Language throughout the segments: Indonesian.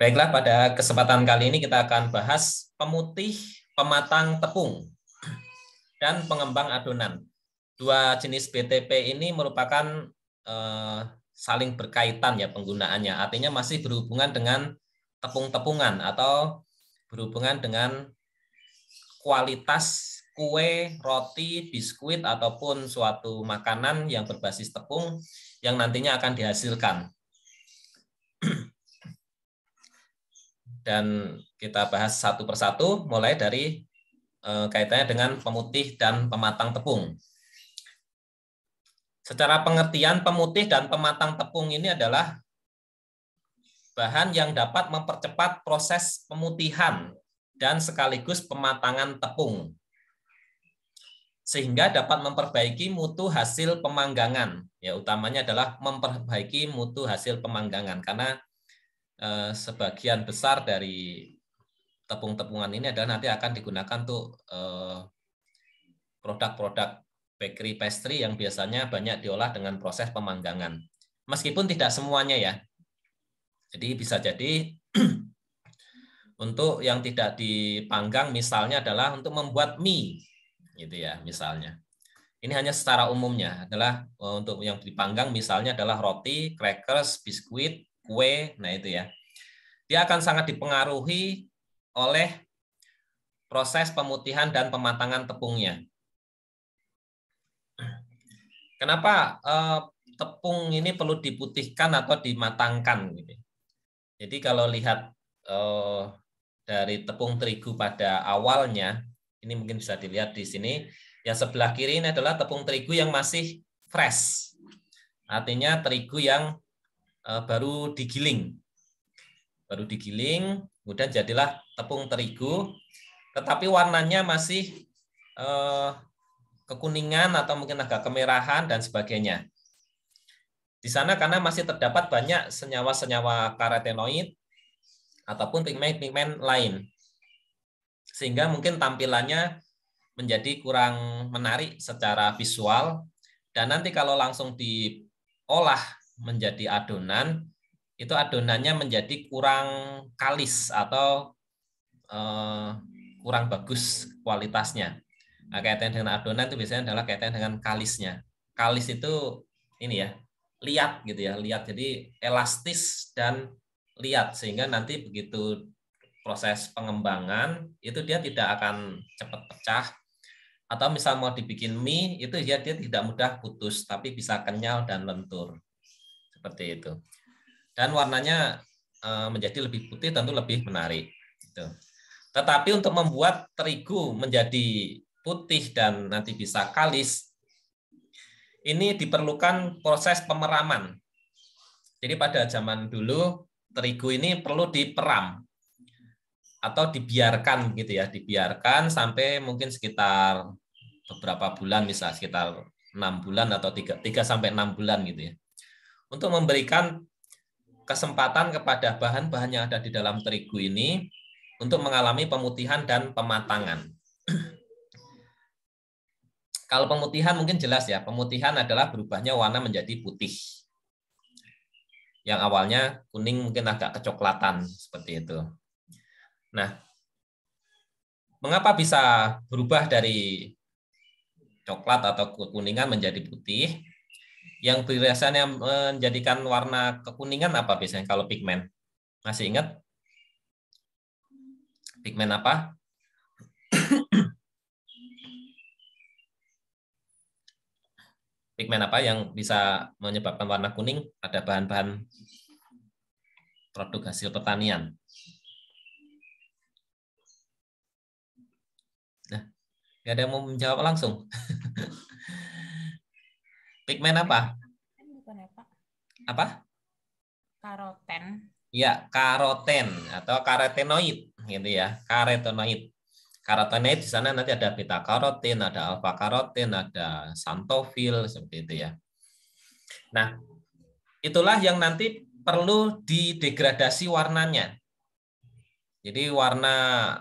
Baiklah, pada kesempatan kali ini kita akan bahas pemutih, pematang tepung, dan pengembang adonan. Dua jenis BTP ini merupakan saling berkaitan ya penggunaannya. Artinya masih berhubungan dengan tepung-tepungan atau berhubungan dengan kualitas kue, roti, biskuit, ataupun suatu makanan yang berbasis tepung yang nantinya akan dihasilkan. Dan kita bahas satu persatu, mulai dari kaitannya dengan pemutih dan pematang tepung. Secara pengertian, pemutih dan pematang tepung ini adalah bahan yang dapat mempercepat proses pemutihan dan sekaligus pematangan tepung, sehingga dapat memperbaiki mutu hasil pemanggangan. Ya, utamanya adalah memperbaiki mutu hasil pemanggangan, karena sebagian besar dari tepung-tepungan ini adalah nanti akan digunakan untuk produk-produk bakery pastry yang biasanya banyak diolah dengan proses pemanggangan. Meskipun tidak semuanya ya. Jadi bisa jadi untuk yang tidak dipanggang misalnya adalah untuk membuat mie gitu ya misalnya. Ini hanya secara umumnya adalah untuk yang dipanggang misalnya adalah roti, crackers, biskuit, kue, nah itu ya. Dia akan sangat dipengaruhi oleh proses pemutihan dan pematangan tepungnya. Kenapa tepung ini perlu diputihkan atau dimatangkan? Jadi kalau lihat dari tepung terigu pada awalnya, ini mungkin bisa dilihat di sini, yang sebelah kiri ini adalah tepung terigu yang masih fresh. Artinya terigu yang baru digiling. Baru digiling, kemudian jadilah tepung terigu, tetapi warnanya masih kekuningan atau mungkin agak kemerahan dan sebagainya. Di sana karena masih terdapat banyak senyawa-senyawa karotenoid ataupun pigmen-pigmen lain, sehingga mungkin tampilannya menjadi kurang menarik secara visual, dan nanti kalau langsung diolah menjadi adonan, itu adonannya menjadi kurang kalis atau kurang bagus kualitasnya. Nah, kaitan dengan adonan itu biasanya adalah kaitan dengan kalisnya. Kalis itu ini ya, liat gitu ya, liat, jadi elastis dan liat, sehingga nanti begitu proses pengembangan itu dia tidak akan cepat pecah, atau misal mau dibikin mie itu dia tidak mudah putus, tapi bisa kenyal dan lentur seperti itu, dan warnanya menjadi lebih putih, tentu lebih menarik gitu. Tetapi untuk membuat terigu menjadi putih dan nanti bisa kalis, ini diperlukan proses pemeraman. Jadi pada zaman dulu terigu ini perlu diperam atau dibiarkan gitu ya, dibiarkan sampai mungkin sekitar beberapa bulan, misal sekitar 6 bulan atau 3 sampai 6 bulan gitu ya. Untuk memberikan kesempatan kepada bahan-bahan yang ada di dalam terigu ini untuk mengalami pemutihan dan pematangan. Kalau pemutihan mungkin jelas ya, pemutihan adalah berubahnya warna menjadi putih. Yang awalnya kuning mungkin agak kecoklatan seperti itu. Nah, mengapa bisa berubah dari coklat atau kekuningan menjadi putih? Yang biasanya menjadikan warna kekuningan apa biasanya kalau pigmen? Masih ingat? Pigmen apa? Pigmen apa yang bisa menyebabkan warna kuning? Ada bahan-bahan produk hasil pertanian. Nah, nggak ada yang mau menjawab langsung. Pigmen apa? Apa? Karoten. Ya, karoten atau karotenoid gitu ya. Karotenoid. Karotenoid di sana nanti ada beta karotin, ada alfa karotin, ada xanthofil seperti itu ya. Nah, itulah yang nanti perlu didegradasi warnanya. Jadi warna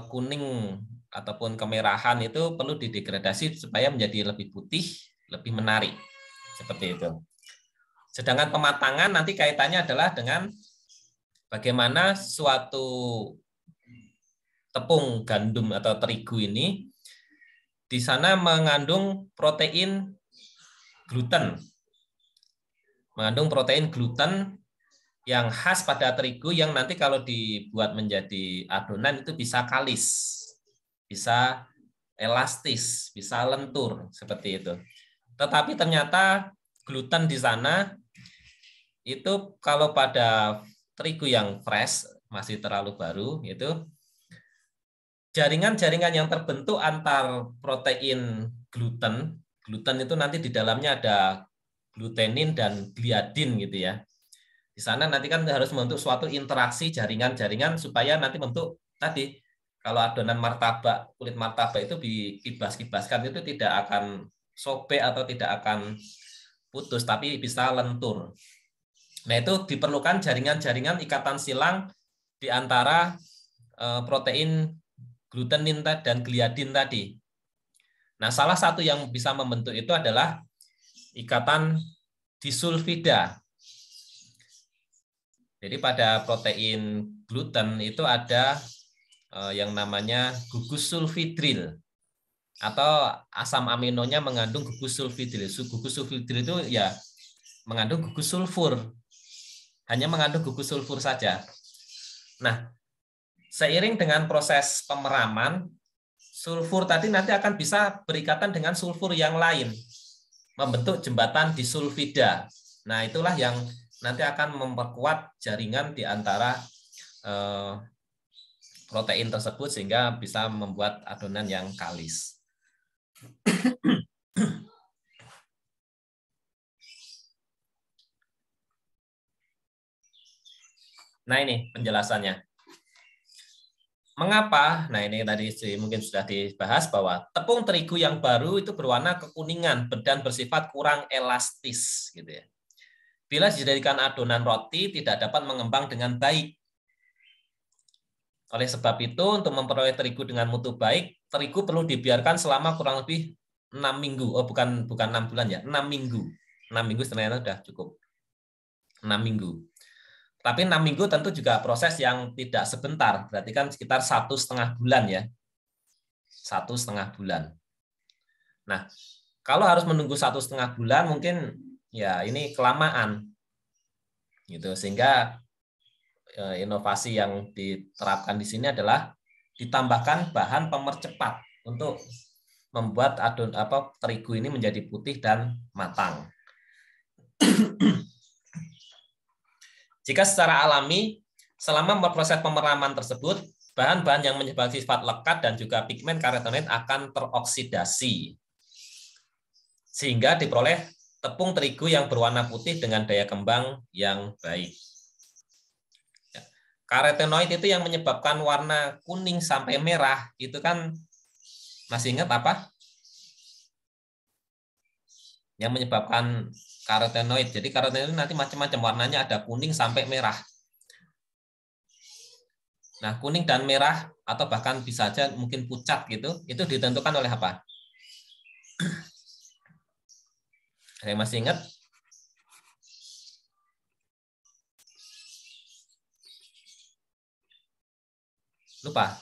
kuning ataupun kemerahan itu perlu didegradasi supaya menjadi lebih putih, lebih menarik. Seperti itu. Sedangkan pematangan nanti kaitannya adalah dengan Bagaimana suatu tepung gandum atau terigu ini di sana mengandung protein gluten. Mengandung protein gluten yang khas pada terigu yang nanti kalau dibuat menjadi adonan itu bisa kalis, bisa elastis, bisa lentur seperti itu. Tetapi ternyata gluten di sana itu kalau pada terigu yang fresh, masih terlalu baru, itu jaringan-jaringan yang terbentuk antar protein gluten, gluten itu nanti di dalamnya ada glutenin dan gliadin gitu ya. Di sana nanti kan harus membentuk suatu interaksi jaringan-jaringan supaya nanti membentuk tadi kalau adonan martabak, kulit martabak itu dikibas-kibaskan itu tidak akan sobek atau tidak akan putus tapi bisa lentur. Nah, itu diperlukan jaringan-jaringan ikatan silang di antara protein glutenin dan gliadin tadi. Nah, salah satu yang bisa membentuk itu adalah ikatan disulfida. Jadi pada protein gluten itu ada yang namanya gugus sulfidril atau asam aminonya mengandung gugus sulfidril. Gugus sulfidril itu ya mengandung gugus sulfur. Hanya mengandung gugus sulfur saja. Nah, seiring dengan proses pemeraman, sulfur tadi nanti akan bisa berikatan dengan sulfur yang lain, membentuk jembatan disulfida. Nah, itulah yang nanti akan memperkuat jaringan di antara protein tersebut sehingga bisa membuat adonan yang kalis. Nah, ini penjelasannya. Mengapa? Nah, ini tadi mungkin sudah dibahas bahwa tepung terigu yang baru itu berwarna kekuningan dan bersifat kurang elastis gitu ya. Bila dijadikan adonan roti tidak dapat mengembang dengan baik. Oleh sebab itu, untuk memperoleh terigu dengan mutu baik, terigu perlu dibiarkan selama kurang lebih 6 minggu. Oh, bukan 6 bulan ya, 6 minggu. 6 minggu ternyata sudah cukup. 6 minggu. Tapi 6 minggu tentu juga proses yang tidak sebentar. Berarti kan sekitar 1,5 bulan ya. 1,5 bulan. Nah, kalau harus menunggu 1,5 bulan mungkin ya ini kelamaan. Gitu. Sehingga inovasi yang diterapkan di sini adalah ditambahkan bahan pemercepat untuk membuat terigu ini menjadi putih dan matang. Jika secara alami, selama proses pemeraman tersebut, bahan-bahan yang menyebabkan sifat lekat dan juga pigmen karotenoid akan teroksidasi. Sehingga diperoleh tepung terigu yang berwarna putih dengan daya kembang yang baik. Karotenoid itu yang menyebabkan warna kuning sampai merah, itu kan masih ingat apa? Yang menyebabkan karotenoid. Jadi karotenoid nanti macam-macam warnanya, ada kuning sampai merah. Nah, kuning dan merah atau bahkan bisa saja mungkin pucat gitu, itu ditentukan oleh apa? Saya masih ingat? Lupa.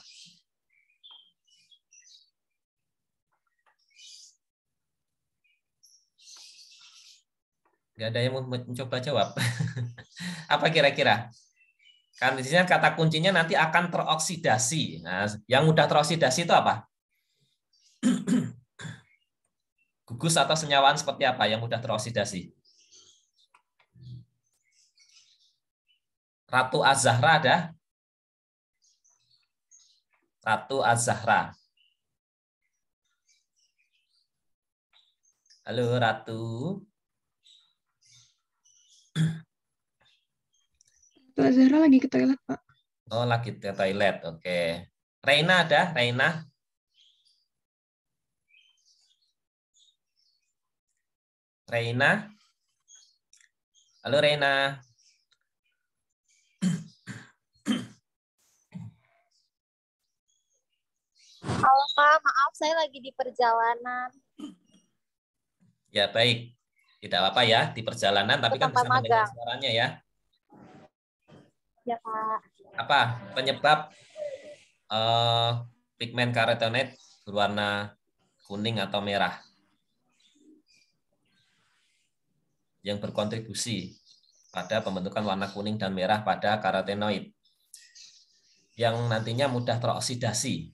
Nggak ada yang mau mencoba jawab. Apa kira-kira? Kan di sini kata kuncinya nanti akan teroksidasi. Nah, yang mudah teroksidasi itu apa? Gugus atau senyawaan seperti apa yang mudah teroksidasi? Ratu Az-Zahra ada? Ratu Az-Zahra. Halo Ratu. Ratu Az-Zahra lagi ke toilet, Pak. Oh, lagi ke toilet. Oke. Reina ada? Reina? Reina? Halo Reina. Halo Kak, maaf saya lagi di perjalanan. Ya, baik. Tidak apa-apa ya, di perjalanan, tapi kan Sampai bisa mendengar magang. suaranya ya. Ya, Kak. Apa penyebab pigmen karotenoid berwarna kuning atau merah yang berkontribusi pada pembentukan warna kuning dan merah pada karotenoid yang nantinya mudah teroksidasi.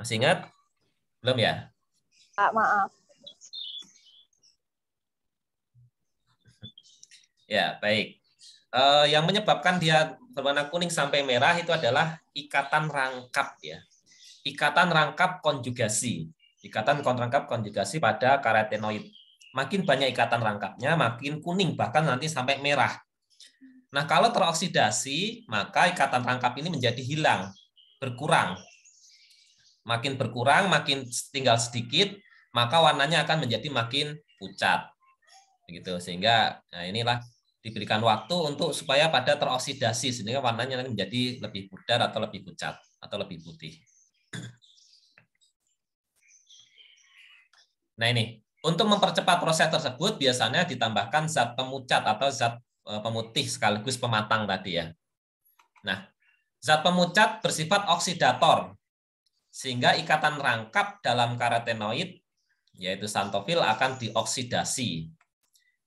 Masih ingat? Belum ya? Kak, maaf. Ya, baik. Yang menyebabkan dia berwarna kuning sampai merah itu adalah ikatan rangkap ya. Ikatan rangkap konjugasi. Ikatan rangkap konjugasi pada karotenoid. Makin banyak ikatan rangkapnya, makin kuning, bahkan nanti sampai merah. Nah, kalau teroksidasi, maka ikatan rangkap ini menjadi hilang, berkurang. Makin berkurang, makin tinggal sedikit, maka warnanya akan menjadi makin pucat. Begitu, sehingga nah inilah diberikan waktu untuk supaya pada teroksidasi, sehingga warnanya menjadi lebih pudar atau lebih pucat, atau lebih putih. Nah ini, untuk mempercepat proses tersebut biasanya ditambahkan zat pemucat atau zat pemutih sekaligus pematang tadi ya. Nah, zat pemucat bersifat oksidator, sehingga ikatan rangkap dalam karotenoid, yaitu xanthofil, akan dioksidasi.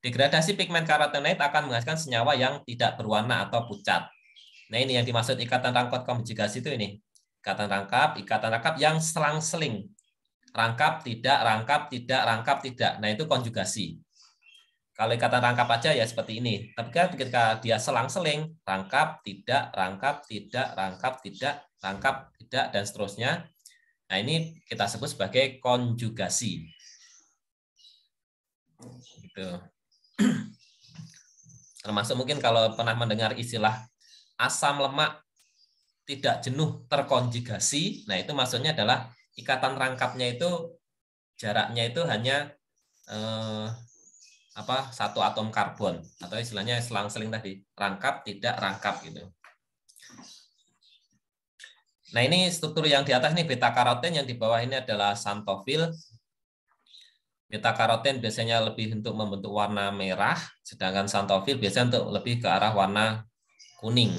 Degradasi pigmen karotenoid akan menghasilkan senyawa yang tidak berwarna atau pucat. Nah ini yang dimaksud ikatan rangkap konjugasi itu ini. Ikatan rangkap yang selang-seling. Rangkap, tidak, rangkap, tidak, rangkap, tidak. Nah, itu konjugasi. Kalau ikatan rangkap aja ya seperti ini. Tapi ketika dia selang-seling, rangkap, tidak, rangkap, tidak, rangkap, tidak, rangkap, tidak, dan seterusnya. Nah, ini kita sebut sebagai konjugasi. Gitu. Termasuk mungkin kalau pernah mendengar istilah asam lemak tidak jenuh terkonjugasi, nah itu maksudnya adalah ikatan rangkapnya itu jaraknya itu hanya satu atom karbon atau istilahnya selang-seling tadi, rangkap tidak rangkap gitu. Nah ini struktur yang di atas ini beta karoten, yang di bawah ini adalah xanthofil. Beta karoten biasanya lebih untuk membentuk warna merah, sedangkan xanthofil biasanya untuk lebih ke arah warna kuning.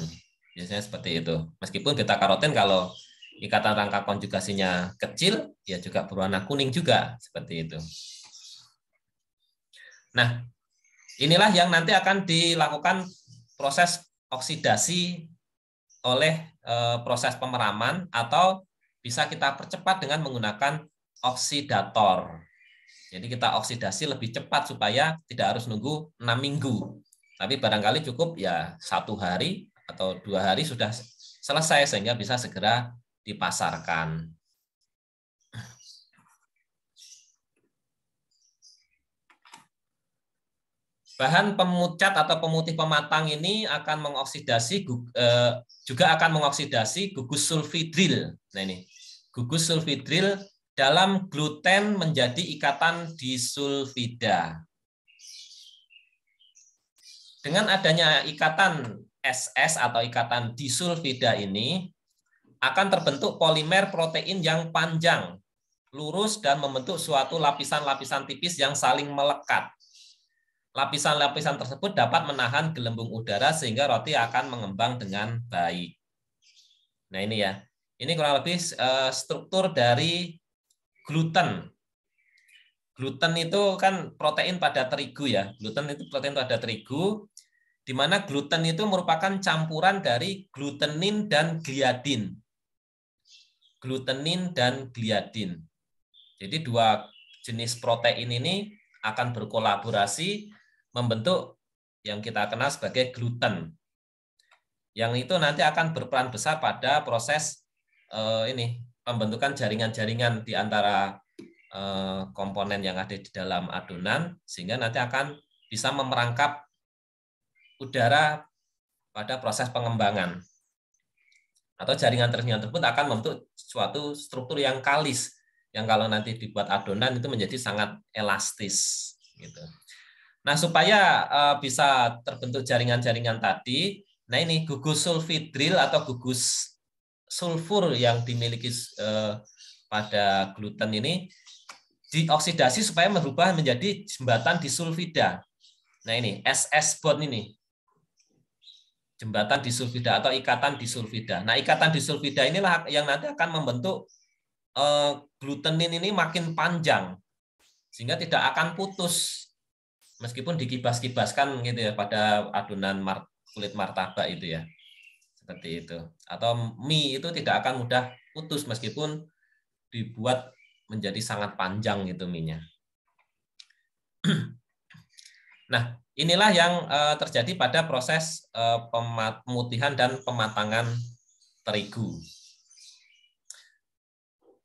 Biasanya seperti itu. Meskipun beta karoten kalau ikatan rangkap konjugasinya kecil, ya juga berwarna kuning juga, seperti itu. Nah, inilah yang nanti akan dilakukan proses oksidasi oleh proses pemeraman, atau bisa kita percepat dengan menggunakan oksidator. Jadi kita oksidasi lebih cepat supaya tidak harus nunggu 6 minggu. Tapi barangkali cukup ya 1 hari atau 2 hari sudah selesai sehingga bisa segera dipasarkan. Bahan pemucat atau pemutih pematang ini akan mengoksidasi juga akan mengoksidasi gugus sulfidril. Nah ini, gugus sulfidril dalam gluten menjadi ikatan disulfida. Dengan adanya ikatan SS atau ikatan disulfida ini akan terbentuk polimer protein yang panjang, lurus, dan membentuk suatu lapisan-lapisan tipis yang saling melekat. Lapisan-lapisan tersebut dapat menahan gelembung udara sehingga roti akan mengembang dengan baik. Nah ini ya, ini kurang lebih struktur dari gluten. Gluten itu kan protein pada terigu ya. Gluten itu protein pada terigu, di mana gluten itu merupakan campuran dari glutenin dan gliadin. Glutenin dan gliadin. Jadi dua jenis protein ini akan berkolaborasi membentuk yang kita kenal sebagai gluten. Yang itu nanti akan berperan besar pada proses pembentukan jaringan-jaringan di antara komponen yang ada di dalam adonan, sehingga nanti akan bisa memerangkap udara pada proses pengembangan. Atau jaringan-jaringan tersebut akan membentuk suatu struktur yang kalis, yang kalau nanti dibuat adonan itu menjadi sangat elastis. Gitu. Nah, supaya bisa terbentuk jaringan-jaringan tadi, nah ini gugus sulfidril atau gugus sulfur yang dimiliki pada gluten ini dioksidasi supaya berubah menjadi jembatan disulfida. Nah ini SS bond ini. Jembatan disulfida atau ikatan disulfida. Nah, ikatan disulfida inilah yang nanti akan membentuk glutenin ini makin panjang sehingga tidak akan putus meskipun dikibas-kibaskan gitu ya pada adonan kulit martabak itu ya. Seperti itu. Atau mie itu tidak akan mudah putus meskipun dibuat menjadi sangat panjang gitu mie-nya. Nah, inilah yang terjadi pada proses pemutihan dan pematangan terigu.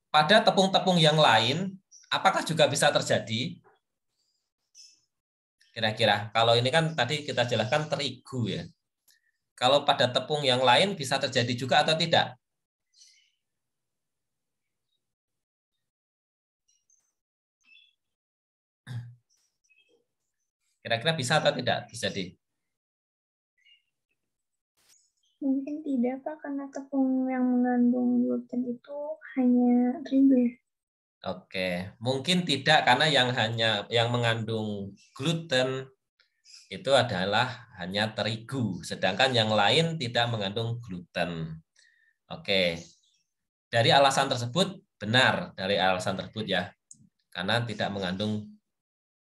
Pada tepung-tepung yang lain, apakah juga bisa terjadi? Kira-kira, kalau ini kan tadi kita jelaskan terigu ya. Kalau pada tepung yang lain bisa terjadi juga atau tidak? Kira-kira bisa atau tidak terjadi? Mungkin tidak, Pak, karena tepung yang mengandung gluten itu hanya terigu ya. Oke, mungkin tidak karena yang mengandung gluten itu adalah hanya terigu, sedangkan yang lain tidak mengandung gluten. Oke, dari alasan tersebut benar dari alasan tersebut ya, karena tidak mengandung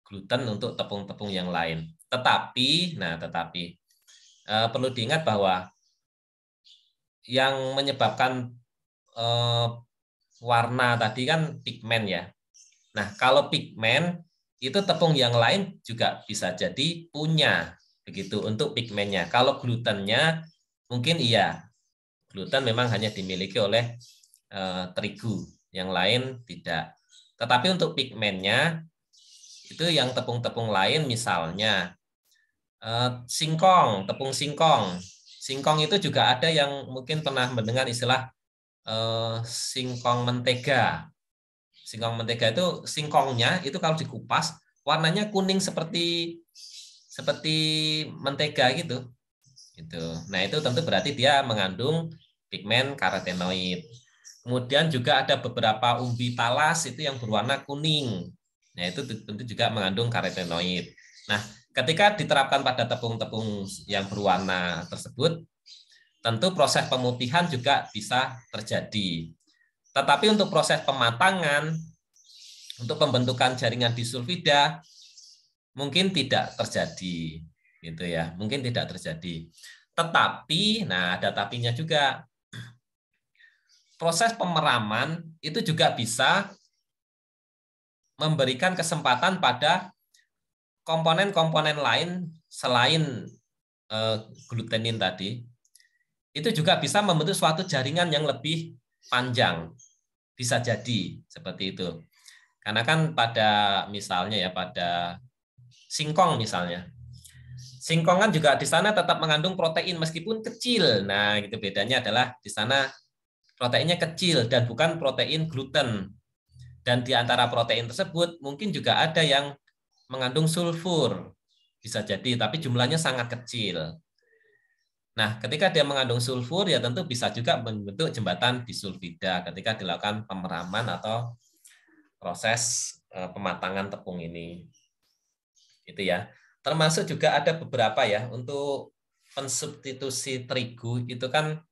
gluten untuk tepung-tepung yang lain. Tetapi perlu diingat bahwa yang menyebabkan warna tadi kan pigmen ya. Nah, kalau pigmen itu tepung yang lain juga bisa jadi punya begitu untuk pigmennya. Kalau glutennya mungkin iya. Gluten memang hanya dimiliki oleh terigu, yang lain tidak. Tetapi untuk pigmennya itu yang tepung-tepung lain misalnya singkong, tepung singkong. Singkong itu juga ada yang mungkin pernah mendengar istilah singkong mentega. Singkong mentega itu singkongnya itu kalau dikupas warnanya kuning seperti mentega gitu. Gitu. Nah, itu tentu berarti dia mengandung pigmen karotenoid. Kemudian juga ada beberapa umbi talas itu yang berwarna kuning. Nah, itu tentu juga mengandung karotenoid. Nah, ketika diterapkan pada tepung-tepung yang berwarna tersebut, tentu proses pemutihan juga bisa terjadi. Tetapi untuk proses pematangan, untuk pembentukan jaringan disulfida, mungkin tidak terjadi. Gitu ya, mungkin tidak terjadi. Tetapi, nah ada tapinya juga, proses pemeraman itu juga bisa memberikan kesempatan pada komponen-komponen lain selain glutenin tadi, itu juga bisa membentuk suatu jaringan yang lebih panjang. Bisa jadi seperti itu. Karena kan pada misalnya ya pada singkong misalnya. Singkong kan juga di sana tetap mengandung protein meskipun kecil. Nah, gitu bedanya adalah di sana proteinnya kecil dan bukan protein gluten. Dan di antara protein tersebut mungkin juga ada yang mengandung sulfur. Bisa jadi, tapi jumlahnya sangat kecil. Nah, ketika dia mengandung sulfur, ya tentu bisa juga membentuk jembatan disulfida ketika dilakukan pemeraman atau proses pematangan tepung ini. Itu ya. Termasuk juga ada beberapa ya untuk pensubstitusi terigu itu kan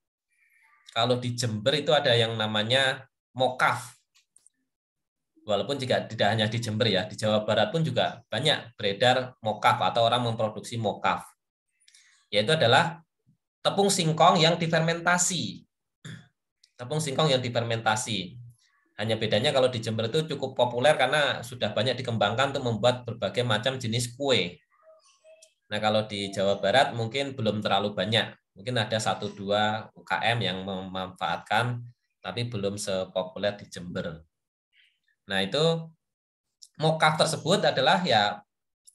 kalau di Jember itu ada yang namanya mokaf. Walaupun juga tidak hanya di Jember ya, di Jawa Barat pun juga banyak beredar mokaf atau orang memproduksi mokaf. Yaitu adalah tepung singkong yang difermentasi. Tepung singkong yang difermentasi. Hanya bedanya kalau di Jember itu cukup populer karena sudah banyak dikembangkan untuk membuat berbagai macam jenis kue. Nah, kalau di Jawa Barat mungkin belum terlalu banyak. Mungkin ada 1-2 UKM yang memanfaatkan, tapi belum sepopuler di Jember. Nah, itu mokaf tersebut adalah ya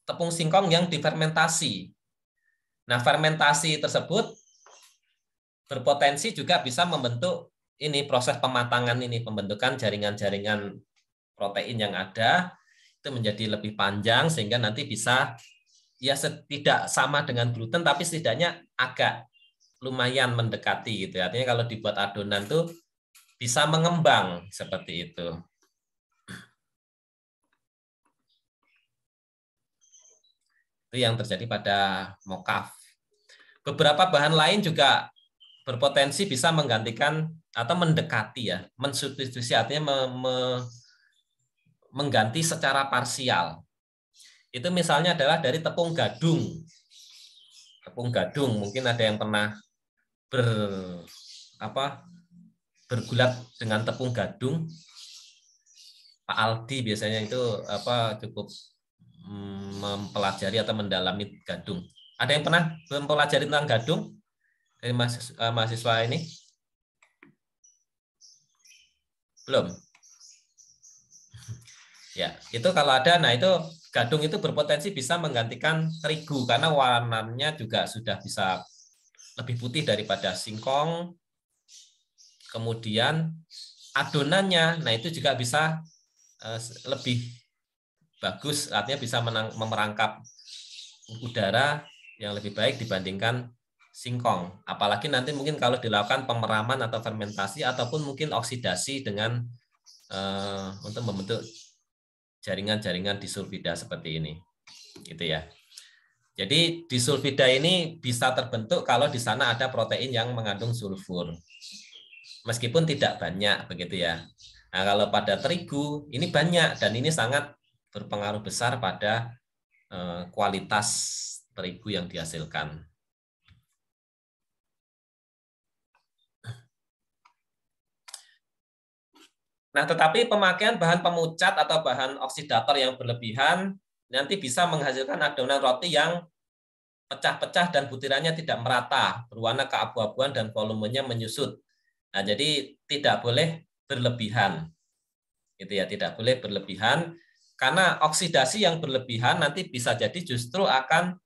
tepung singkong yang difermentasi. Nah, fermentasi tersebut berpotensi juga bisa membentuk ini proses pematangan ini, pembentukan jaringan-jaringan protein yang ada itu menjadi lebih panjang sehingga nanti bisa ya tidak sama dengan gluten tapi setidaknya agak lumayan mendekati gitu. Artinya kalau dibuat adonan tuh bisa mengembang seperti itu. Itu yang terjadi pada mokaf. Beberapa bahan lain juga berpotensi bisa menggantikan atau mendekati ya, mensubstitusi artinya mengganti secara parsial. Itu misalnya adalah dari tepung gadung. Tepung gadung mungkin ada yang pernah bergulat dengan tepung gadung. Pak Aldi biasanya itu cukup mempelajari atau mendalami gadung. Ada yang pernah mempelajari tentang gadung dari mahasiswa ini? Belum? Ya, itu kalau ada, nah itu gadung itu berpotensi bisa menggantikan terigu karena warnanya juga sudah bisa lebih putih daripada singkong. Kemudian adonannya, nah itu juga bisa lebih bagus, artinya bisa memerangkap udara yang lebih baik dibandingkan singkong. Apalagi nanti mungkin kalau dilakukan pemeraman atau fermentasi ataupun mungkin oksidasi dengan untuk membentuk jaringan-jaringan disulfida seperti ini, gitu ya. Jadi disulfida ini bisa terbentuk kalau di sana ada protein yang mengandung sulfur, meskipun tidak banyak, begitu ya. Nah, kalau pada terigu ini banyak dan ini sangat berpengaruh besar pada kualitas terigu yang dihasilkan. Nah, tetapi pemakaian bahan pemucat atau bahan oksidator yang berlebihan nanti bisa menghasilkan adonan roti yang pecah-pecah dan butirannya tidak merata, berwarna keabu-abuan dan volumenya menyusut. Nah, jadi tidak boleh berlebihan. Gitu ya, tidak boleh berlebihan karena oksidasi yang berlebihan nanti bisa jadi justru akan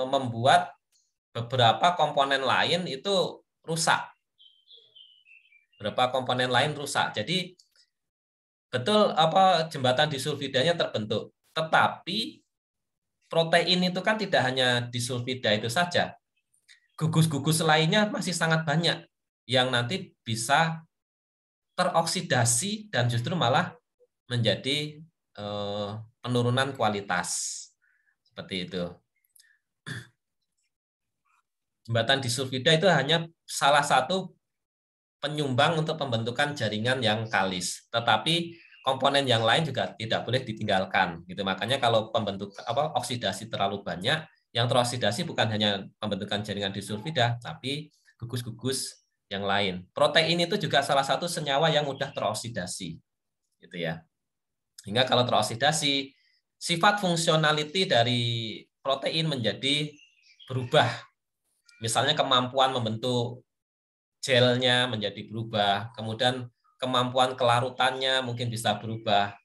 membuat beberapa komponen lain itu rusak. Beberapa komponen lain rusak. Jadi betul jembatan disulfidanya terbentuk, tetapi protein itu kan tidak hanya disulfida itu saja. Gugus-gugus lainnya masih sangat banyak yang nanti bisa teroksidasi dan justru malah menjadi penurunan kualitas. Seperti itu. Jembatan disulfida itu hanya salah satu penyumbang untuk pembentukan jaringan yang kalis. Tetapi komponen yang lain juga tidak boleh ditinggalkan. Gitu. Makanya kalau oksidasi terlalu banyak, yang teroksidasi bukan hanya pembentukan jaringan disulfida, tapi gugus-gugus yang lain. Protein itu juga salah satu senyawa yang mudah teroksidasi. Gitu ya. Hingga kalau teroksidasi, sifat fungsionality dari protein menjadi berubah. Misalnya kemampuan membentuk gelnya menjadi berubah, kemudian kemampuan kelarutannya mungkin bisa berubah.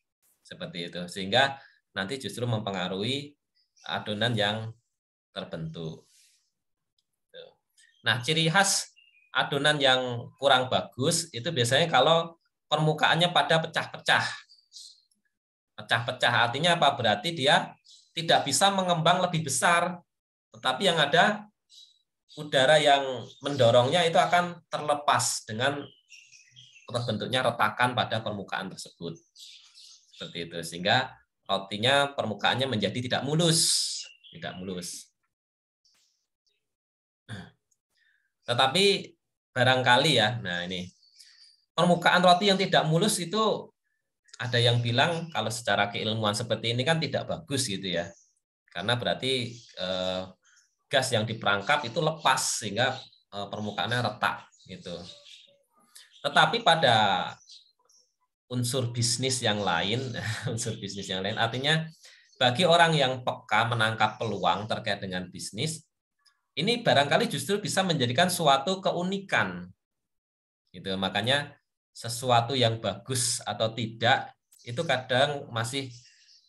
Seperti itu. Sehingga nanti justru mempengaruhi adonan yang terbentuk. Nah, ciri khas adonan yang kurang bagus itu biasanya kalau permukaannya pada pecah-pecah. Pecah-pecah artinya apa? Berarti dia tidak bisa mengembang lebih besar, tetapi yang ada udara yang mendorongnya itu akan terlepas dengan terbentuknya retakan pada permukaan tersebut. Seperti itu. Sehingga rotinya permukaannya menjadi tidak mulus. Tidak mulus. Tetapi barangkali ya, nah ini, permukaan roti yang tidak mulus itu ada yang bilang kalau secara keilmuan seperti ini kan tidak bagus gitu ya. Karena berarti gas yang diperangkap itu lepas sehingga permukaannya retak gitu. Tetapi pada unsur bisnis yang lain, artinya bagi orang yang peka menangkap peluang terkait dengan bisnis, ini barangkali justru bisa menjadikan suatu keunikan. Gitu. Makanya sesuatu yang bagus atau tidak itu kadang masih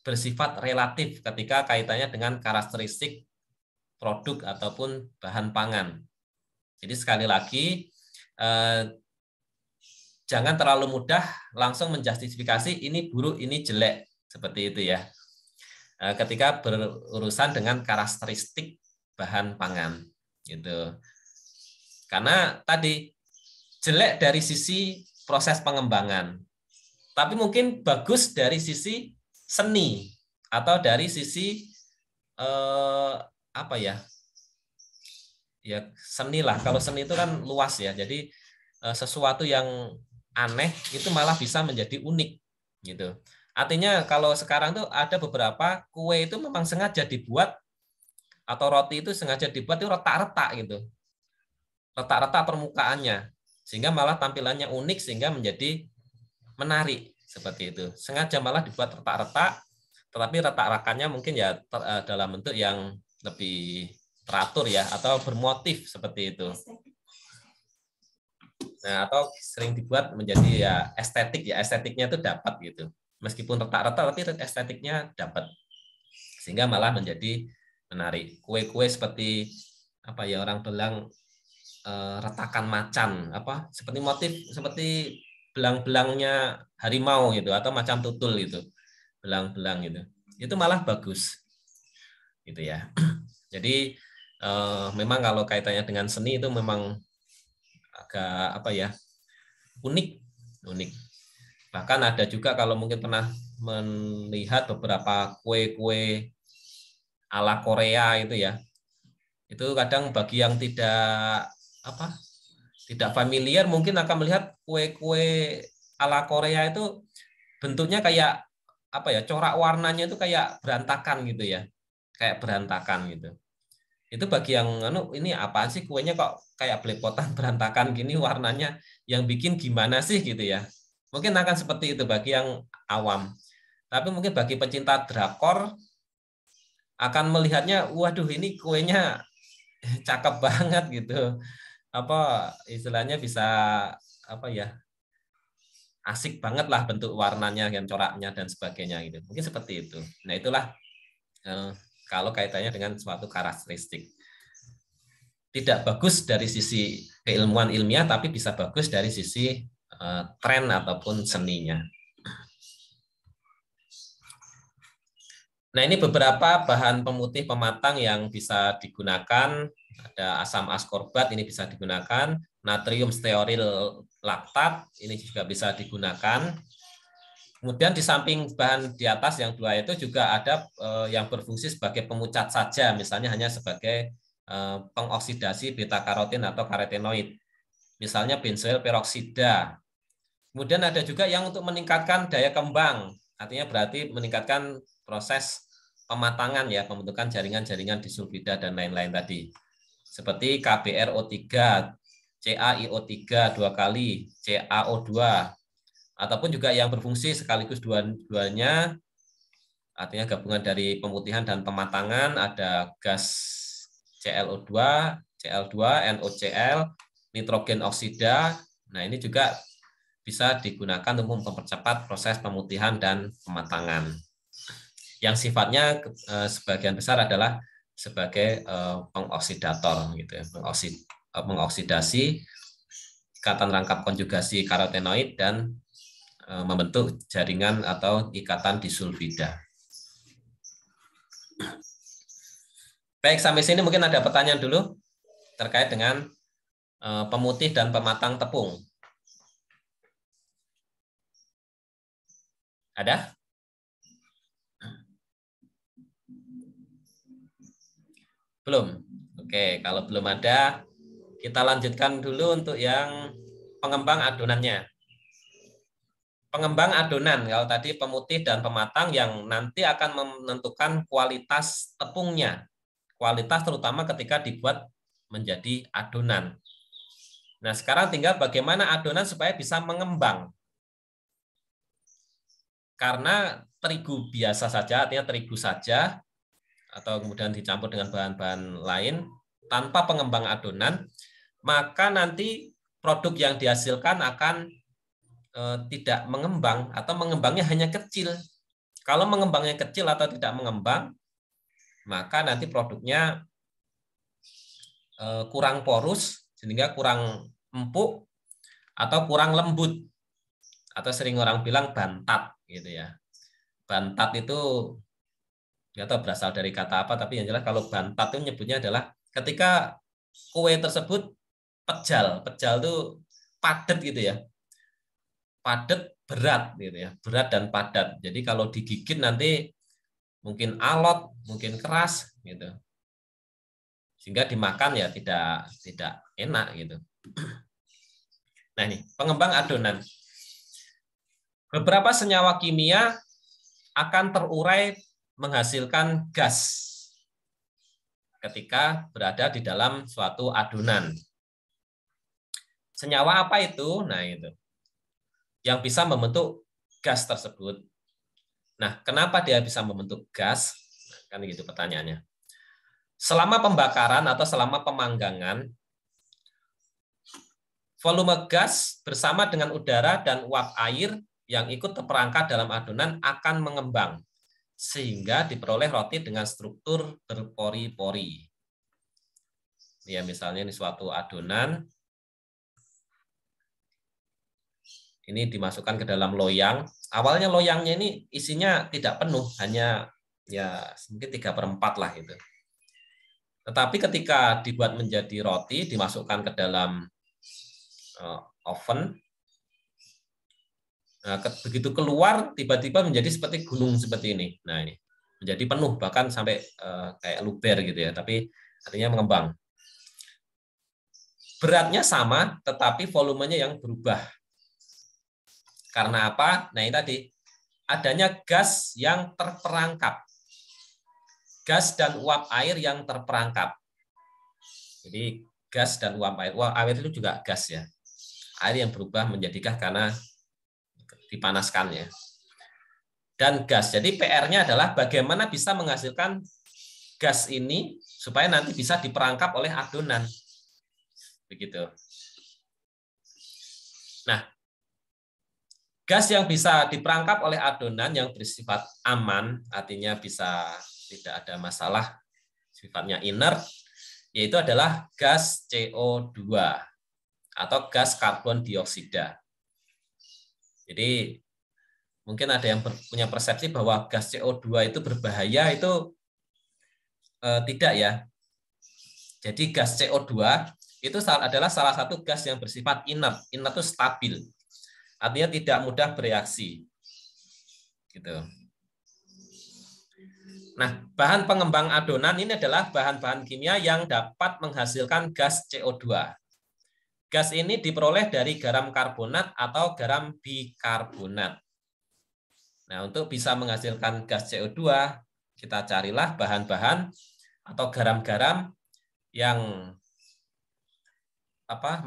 bersifat relatif ketika kaitannya dengan karakteristik produk ataupun bahan pangan. Jadi sekali lagi jangan terlalu mudah langsung menjustifikasi ini buruk, ini jelek seperti itu ya. Ketika berurusan dengan karakteristik bahan pangan gitu. Karena tadi jelek dari sisi proses pengembangan. Tapi mungkin bagus dari sisi seni atau dari sisi apa ya? Ya seni lah. Kalau seni itu kan luas ya. Jadi sesuatu yang aneh itu malah bisa menjadi unik gitu. Artinya kalau sekarang tuh ada beberapa kue itu memang sengaja dibuat atau roti itu sengaja dibuat itu retak-retak gitu. Retak-retak permukaannya sehingga malah tampilannya unik sehingga menjadi menarik seperti itu. Sengaja malah dibuat retak-retak tetapi retak-retakannya mungkin ya dalam bentuk yang lebih teratur ya atau bermotif seperti itu. Nah, atau sering dibuat menjadi ya estetiknya itu dapat gitu. Meskipun retak-retak tapi estetiknya dapat. Sehingga malah menjadi menarik. Kue-kue seperti apa ya orang bilang retakan macan apa seperti motif seperti belang-belangnya harimau gitu atau macam tutul gitu. Belang-belang gitu. Itu malah bagus. Gitu ya. Jadi memang kalau kaitannya dengan seni itu memang agak apa ya unik. Bahkan ada juga kalau mungkin pernah melihat beberapa kue-kue ala Korea itu ya, itu kadang bagi yang tidak familiar mungkin akan melihat kue-kue ala Korea itu bentuknya kayak apa ya corak warnanya itu kayak berantakan gitu ya, kayak berantakan gitu. Itu bagi yang ini apa sih kuenya kok kayak belepotan berantakan gini warnanya yang bikin gimana sih gitu ya. Mungkin akan seperti itu bagi yang awam. Tapi mungkin bagi pecinta drakor akan melihatnya waduh ini kuenya cakep banget gitu. Apa istilahnya bisa apa ya? Asik banget lah bentuk warnanya dan coraknya dan sebagainya gitu. Mungkin seperti itu. Nah, itulah kalau kaitannya dengan suatu karakteristik. Tidak bagus dari sisi keilmuan ilmiah, tapi bisa bagus dari sisi tren ataupun seninya. Nah, ini beberapa bahan pemutih pematang yang bisa digunakan. Ada asam askorbat, ini bisa digunakan. Natrium stearil laktat, ini juga bisa digunakan. Kemudian di samping bahan di atas yang dua itu juga ada yang berfungsi sebagai pemucat saja, misalnya hanya sebagai pengoksidasi beta karotin atau karotenoid. Misalnya benzoil peroksida. Kemudian ada juga yang untuk meningkatkan daya kembang, artinya berarti meningkatkan proses pematangan ya, pembentukan jaringan-jaringan disulfida dan lain-lain tadi. Seperti KBRO3, CaIO3 2 kali, CaO2, ataupun juga yang berfungsi sekaligus dua-duanya, artinya gabungan dari pemutihan dan pematangan, ada gas ClO2, Cl2, NOCl, nitrogen oksida. Nah, ini juga bisa digunakan untuk mempercepat proses pemutihan dan pematangan. Yang sifatnya sebagian besar adalah sebagai pengoksidator gitu ya, mengoksidasi ikatan rangkap konjugasi karotenoid dan membentuk jaringan atau ikatan disulfida. Baik, sampai sini mungkin ada pertanyaan dulu terkait dengan pemutih dan pematang tepung. Ada? Belum? Oke, kalau belum ada, kita lanjutkan dulu untuk yang pengembang adonannya. Pengembang adonan, kalau tadi pemutih dan pematang yang nanti akan menentukan kualitas tepungnya. Kualitas terutama ketika dibuat menjadi adonan. Nah, sekarang tinggal bagaimana adonan supaya bisa mengembang. Karena terigu biasa saja, artinya terigu saja, atau kemudian dicampur dengan bahan-bahan lain, tanpa pengembang adonan, maka nanti produk yang dihasilkan akan tidak mengembang, atau mengembangnya hanya kecil. Kalau mengembangnya kecil atau tidak mengembang, maka nanti produknya kurang porus, sehingga kurang empuk, atau kurang lembut, atau sering orang bilang bantat gitu ya. Bantat itu nggak tahu berasal dari kata apa, tapi yang jelas kalau bantat itu menyebutnya adalah ketika kue tersebut pejal itu padat gitu ya, padat berat gitu ya, berat dan padat. Jadi kalau digigit nanti mungkin alot, mungkin keras gitu. Sehingga dimakan ya tidak enak gitu. Nah ini pengembang adonan. Beberapa senyawa kimia akan terurai menghasilkan gas ketika berada di dalam suatu adonan. Senyawa apa itu? Nah itu yang bisa membentuk gas tersebut. Nah kenapa dia bisa membentuk gas? Kan gitu pertanyaannya. Selama pembakaran atau selama pemanggangan, volume gas bersama dengan udara dan uap air yang ikut terperangkap dalam adonan akan mengembang, sehingga diperoleh roti dengan struktur berpori-pori. Ya, misalnya ini suatu adonan, ini dimasukkan ke dalam loyang. Awalnya loyangnya ini isinya tidak penuh, hanya ya mungkin 3/4 lah gitu. Tetapi ketika dibuat menjadi roti, dimasukkan ke dalam oven, nah, begitu keluar tiba-tiba menjadi seperti gunung seperti ini. Nah ini menjadi penuh bahkan sampai kayak luber gitu ya. Tapi artinya mengembang. Beratnya sama, tetapi volumenya yang berubah. Karena apa? Nah ini tadi adanya gas yang terperangkap. Gas dan uap air yang terperangkap. Jadi gas dan uap air. Uap air itu juga gas ya. Air yang berubah menjadi gas karena dipanaskan ya. Dan gas. Jadi PR-nya adalah bagaimana bisa menghasilkan gas ini supaya nanti bisa diperangkap oleh adonan. Begitu. Nah, gas yang bisa diperangkap oleh adonan yang bersifat aman, artinya bisa tidak ada masalah, sifatnya inert, yaitu adalah gas CO2 atau gas karbon dioksida. Jadi mungkin ada yang punya persepsi bahwa gas CO2 itu berbahaya, itu tidak ya. Jadi gas CO2 itu adalah salah satu gas yang bersifat inert. Inert itu stabil. Artinya tidak mudah bereaksi. Gitu. Nah, bahan pengembang adonan ini adalah bahan-bahan kimia yang dapat menghasilkan gas CO2. Gas ini diperoleh dari garam karbonat atau garam bikarbonat. Nah, untuk bisa menghasilkan gas CO2, kita carilah bahan-bahan atau garam-garam yang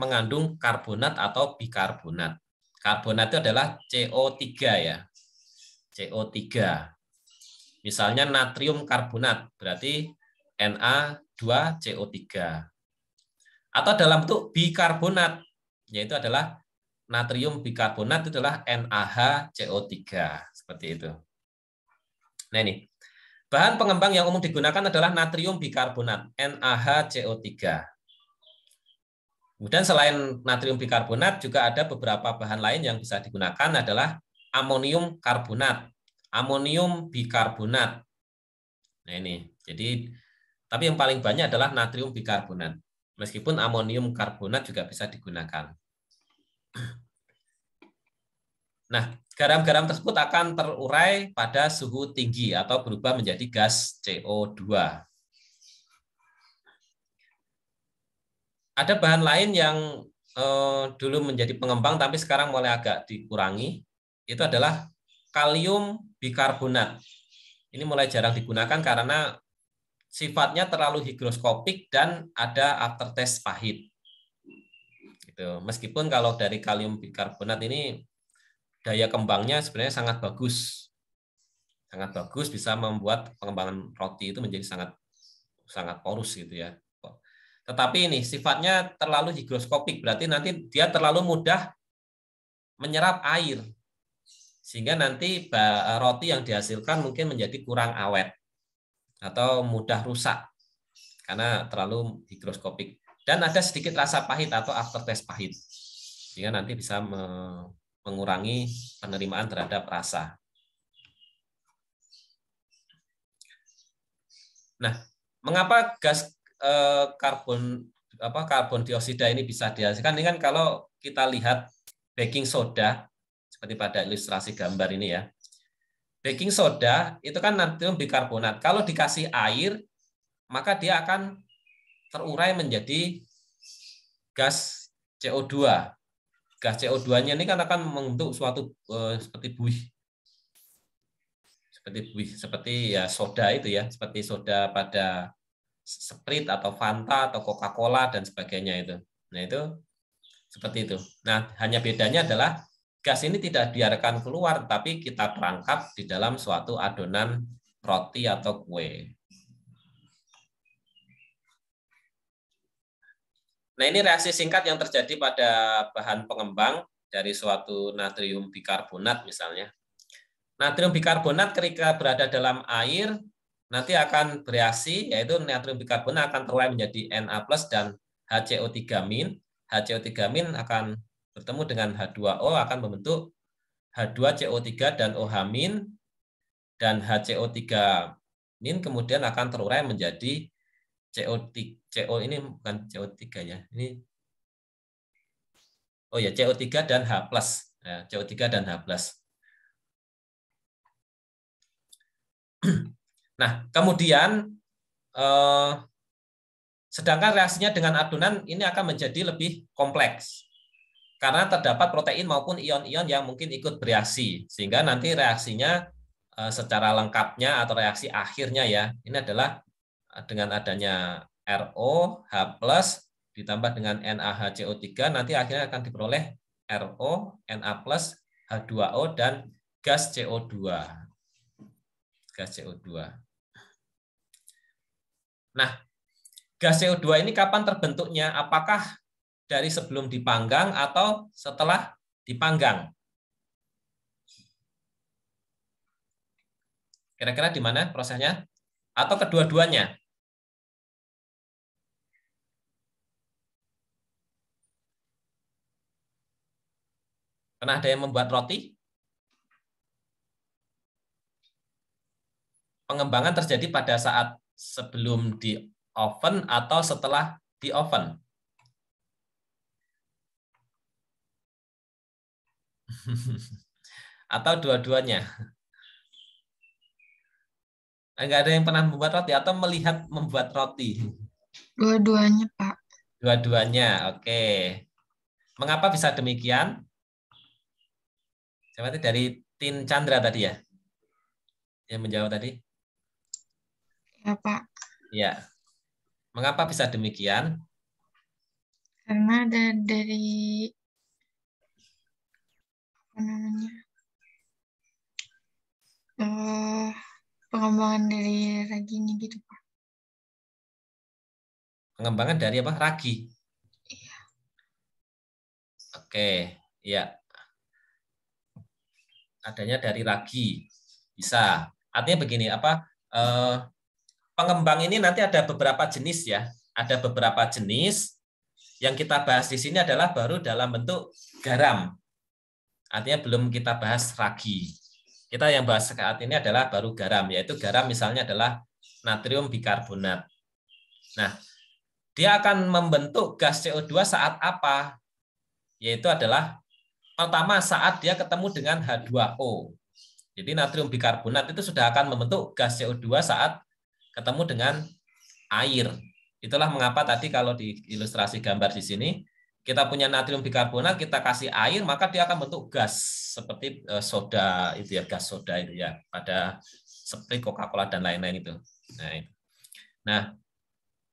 mengandung karbonat atau bikarbonat. Karbonat itu adalah CO3 ya. CO3. Misalnya natrium karbonat, berarti Na2CO3. Atau dalam bentuk bikarbonat, yaitu adalah natrium bikarbonat itu adalah NaHCO3. Seperti itu. Nah ini, bahan pengembang yang umum digunakan adalah natrium bikarbonat, NaHCO3. Kemudian selain natrium bikarbonat, juga ada beberapa bahan lain yang bisa digunakan adalah amonium karbonat, amonium bikarbonat. Nah ini, jadi tapi yang paling banyak adalah natrium bikarbonat. Meskipun amonium karbonat juga bisa digunakan. Nah, garam-garam tersebut akan terurai pada suhu tinggi atau berubah menjadi gas CO2. Ada bahan lain yang dulu menjadi pengembang tapi sekarang mulai agak dikurangi. Itu adalah kalium bikarbonat. Ini mulai jarang digunakan karena sifatnya terlalu higroskopik dan ada aftertaste pahit. Gitu. Meskipun kalau dari kalium bikarbonat ini daya kembangnya sebenarnya sangat bagus. Sangat bagus, bisa membuat pengembangan roti itu menjadi sangat porus gitu ya. Tetapi ini sifatnya terlalu higroskopik, berarti nanti dia terlalu mudah menyerap air. Sehingga nanti roti yang dihasilkan mungkin menjadi kurang awet atau mudah rusak karena terlalu higroskopik. Dan ada sedikit rasa pahit atau aftertaste pahit. Sehingga nanti bisa mengurangi penerimaan terhadap rasa. Nah, mengapa gas karbon dioksida ini bisa dihasilkan? Ini kan kalau kita lihat baking soda seperti pada ilustrasi gambar ini ya. Baking soda itu kan natrium bikarbonat. Kalau dikasih air, maka dia akan terurai menjadi gas CO2. Gas CO2-nya ini kan akan membentuk suatu seperti buih. Seperti ya soda itu ya, seperti soda pada Sprite atau Fanta atau Coca-Cola dan sebagainya itu. Nah, itu seperti itu. Nah, hanya bedanya adalah gas ini tidak biarkan keluar, tapi kita perangkap di dalam suatu adonan roti atau kue. Nah, ini reaksi singkat yang terjadi pada bahan pengembang dari suatu natrium bikarbonat misalnya. Natrium bikarbonat ketika berada dalam air, nanti akan bereaksi, yaitu natrium bikarbonat akan terurai menjadi Na+ dan HCO3-. HCO3- akan bertemu dengan H2O, akan membentuk H2CO3 dan OH-, dan HCO3- kemudian akan terurai menjadi CO ini bukan CO3 ya. Ini CO3 dan H+. Ya, CO3 dan H+. Nah, kemudian sedangkan reaksinya dengan adonan ini akan menjadi lebih kompleks. Karena terdapat protein maupun ion-ion yang mungkin ikut bereaksi. Sehingga nanti reaksinya secara lengkapnya atau reaksi akhirnya ya, ini adalah dengan adanya RO, H+, ditambah dengan NaHCO3, nanti akhirnya akan diperoleh RO, Na+, H2O, dan gas CO2. Gas CO2. Nah, gas CO2 ini kapan terbentuknya? Apakah dari sebelum dipanggang atau setelah dipanggang? Kira-kira di mana prosesnya? Atau kedua-duanya? Pernah ada yang membuat roti? Pengembangan terjadi pada saat sebelum di oven atau setelah di oven? Atau dua-duanya? Enggak ada yang pernah membuat roti atau melihat membuat roti? Dua-duanya, Pak. Dua-duanya, oke. Mengapa bisa demikian? Seperti dari Tin Chandra tadi ya? Yang menjawab tadi? Ya, Pak. Ya. Mengapa bisa demikian? Karena ada dari apa namanya? Pengembangan dari raginya gitu, Pak. Pengembangan dari apa? Ragi. Iya. Oke, ya. Adanya dari ragi. Bisa. Artinya begini, pengembang ini nanti ada beberapa jenis ya. Ada beberapa jenis yang kita bahas di sini adalah baru dalam bentuk garam. Artinya belum kita bahas ragi. Kita yang bahas saat ini adalah baru garam, yaitu garam misalnya adalah natrium bikarbonat. Nah, dia akan membentuk gas CO2 saat apa? Yaitu adalah pertama saat dia ketemu dengan H2O. Jadi natrium bikarbonat itu sudah akan membentuk gas CO2 saat ketemu dengan air. Itulah mengapa tadi kalau di ilustrasi gambar di sini, kita punya natrium bikarbonat, kita kasih air, maka dia akan bentuk gas seperti soda itu ya, gas soda itu ya, pada Sprite, Coca-Cola dan lain-lain itu. Nah,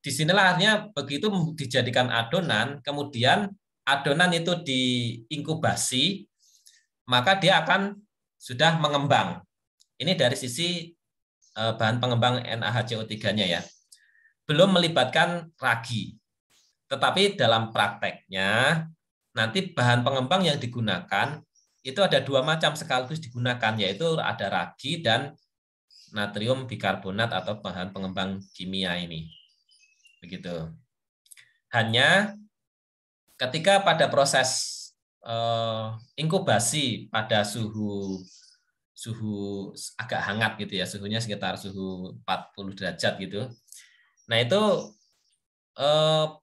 disinilah artinya begitu dijadikan adonan, kemudian adonan itu diinkubasi, maka dia akan sudah mengembang. Ini dari sisi bahan pengembang NaHCO3-nya ya. Belum melibatkan ragi. Tetapi dalam prakteknya, nanti bahan pengembang yang digunakan itu ada dua macam sekaligus digunakan, yaitu ada ragi dan natrium bikarbonat atau bahan pengembang kimia ini. Begitu. Hanya ketika pada proses inkubasi pada suhu agak hangat gitu ya, suhunya sekitar suhu 40 derajat gitu. Nah, itu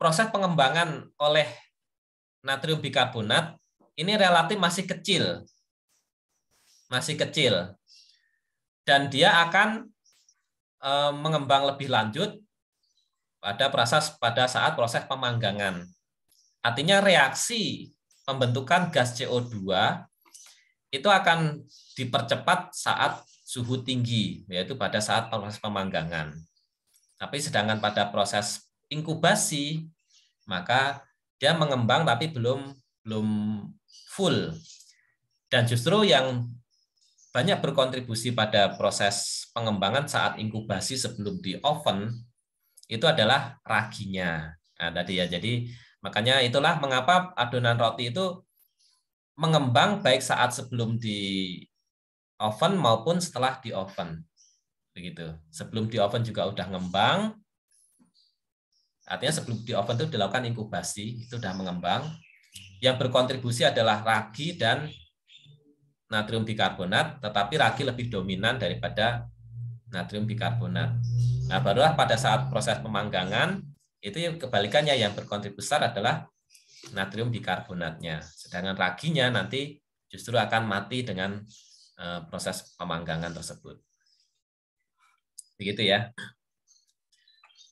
proses pengembangan oleh natrium bikarbonat ini relatif masih kecil. Masih kecil. dan dia akan mengembang lebih lanjut pada saat proses pemanggangan. Artinya reaksi pembentukan gas CO2 itu akan dipercepat saat suhu tinggi, yaitu pada saat proses pemanggangan. Tapi sedangkan pada proses inkubasi, maka dia mengembang tapi belum full. Dan justru yang banyak berkontribusi pada proses pengembangan saat inkubasi sebelum di oven itu adalah raginya. Nah, tadi ya, jadi makanya itulah mengapa adonan roti itu mengembang baik saat sebelum di oven maupun setelah di oven. Begitu. Sebelum di oven juga udah ngembang. Artinya sebelum di oven itu dilakukan inkubasi, itu sudah mengembang. Yang berkontribusi adalah ragi dan natrium bikarbonat, tetapi ragi lebih dominan daripada natrium bikarbonat. Nah, barulah pada saat proses pemanggangan, itu kebalikannya, yang berkontribusi besar adalah natrium bikarbonatnya. Sedangkan raginya nanti justru akan mati dengan proses pemanggangan tersebut. Begitu ya.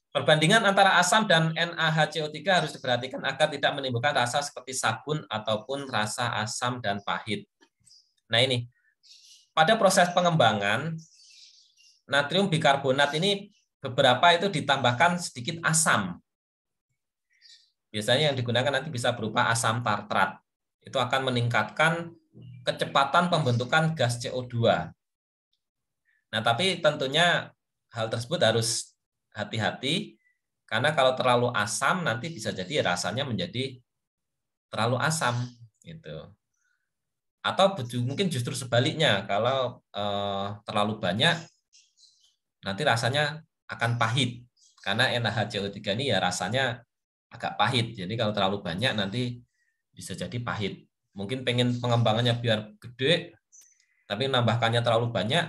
Perbandingan antara asam dan NaHCO3 harus diperhatikan agar tidak menimbulkan rasa seperti sabun ataupun rasa asam dan pahit. Nah ini, pada proses pengembangan, natrium bikarbonat ini beberapa itu ditambahkan sedikit asam. Biasanya yang digunakan nanti bisa berupa asam tartrat. Itu akan meningkatkan kecepatan pembentukan gas CO2. Nah, tapi tentunya hal tersebut harus hati-hati, karena kalau terlalu asam nanti bisa jadi rasanya menjadi terlalu asam gitu. Atau mungkin justru sebaliknya, kalau terlalu banyak nanti rasanya akan pahit, karena NaHCO3 ini ya rasanya agak pahit. Jadi kalau terlalu banyak nanti bisa jadi pahit. Mungkin pengen pengembangannya biar gede, tapi menambahkannya terlalu banyak,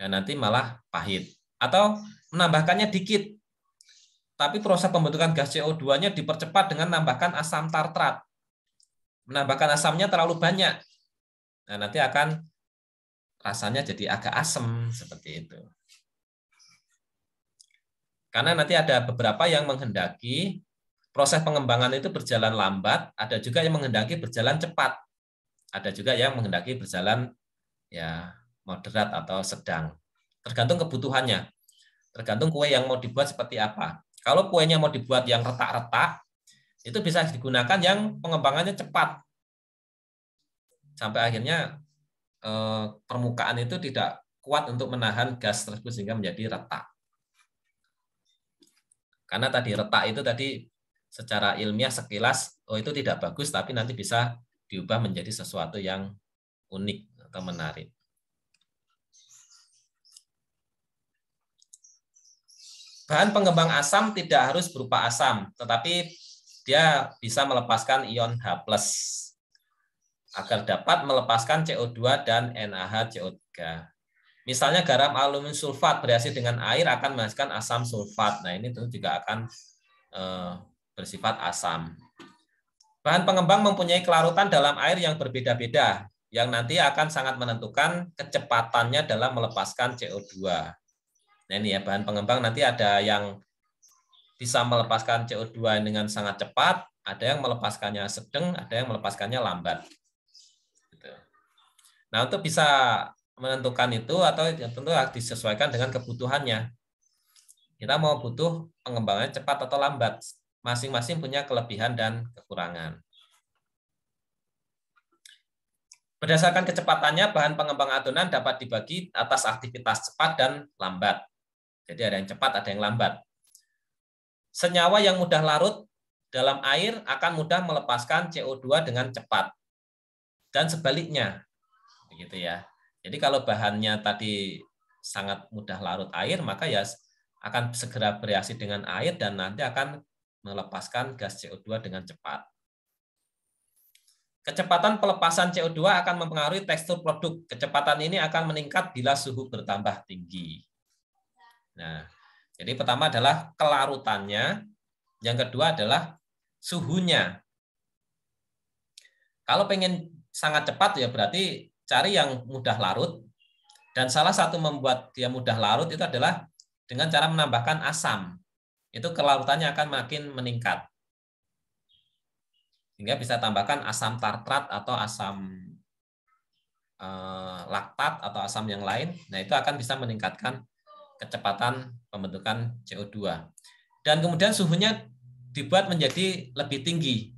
dan nanti malah pahit. Atau menambahkannya dikit, tapi proses pembentukan gas CO2-nya dipercepat dengan menambahkan asam tartrat. Menambahkan asamnya terlalu banyak. Nah, nanti akan rasanya jadi agak asam seperti itu. Karena nanti ada beberapa yang menghendaki proses pengembangan itu berjalan lambat, ada juga yang menghendaki berjalan cepat. Ada juga yang menghendaki berjalan ya moderat atau sedang. Tergantung kebutuhannya. Tergantung kue yang mau dibuat seperti apa. Kalau kuenya mau dibuat yang retak-retak, itu bisa digunakan yang pengembangannya cepat. Sampai akhirnya permukaan itu tidak kuat untuk menahan gas tersebut sehingga menjadi retak. Karena tadi retak itu tadi secara ilmiah sekilas, oh itu tidak bagus, tapi nanti bisa diubah menjadi sesuatu yang unik atau menarik. Bahan pengembang asam tidak harus berupa asam, tetapi dia bisa melepaskan ion H+, agar dapat melepaskan CO2 dan NaHCO3. Misalnya garam aluminium sulfat bereaksi dengan air akan menghasilkan asam sulfat. Nah ini tentu juga akan bersifat asam. Bahan pengembang mempunyai kelarutan dalam air yang berbeda-beda, yang nanti akan sangat menentukan kecepatannya dalam melepaskan CO2. Nah ini ya, bahan pengembang nanti ada yang bisa melepaskan CO2 dengan sangat cepat, ada yang melepaskannya sedang, ada yang melepaskannya lambat. Nah untuk bisa menentukan itu atau tentu harus disesuaikan dengan kebutuhannya. Kita mau butuh pengembangannya cepat atau lambat. Masing-masing punya kelebihan dan kekurangan. Berdasarkan kecepatannya, bahan pengembang adonan dapat dibagi atas aktivitas cepat dan lambat. Jadi ada yang cepat, ada yang lambat. Senyawa yang mudah larut dalam air akan mudah melepaskan CO2 dengan cepat. Dan sebaliknya. Begitu ya. Jadi kalau bahannya tadi sangat mudah larut air, maka ya akan segera bereaksi dengan air dan nanti akan melepaskan gas CO2 dengan cepat. Kecepatan pelepasan CO2 akan mempengaruhi tekstur produk. Kecepatan ini akan meningkat bila suhu bertambah tinggi. Nah, jadi pertama adalah kelarutannya, yang kedua adalah suhunya. Kalau pengen sangat cepat ya berarti cari yang mudah larut, Dan salah satu membuat dia mudah larut itu adalah dengan cara menambahkan asam. Itu kelarutannya akan makin meningkat. Sehingga bisa tambahkan asam tartrat atau asam laktat atau asam yang lain. Nah, itu akan bisa meningkatkan kecepatan pembentukan CO2. Dan kemudian suhunya dibuat menjadi lebih tinggi.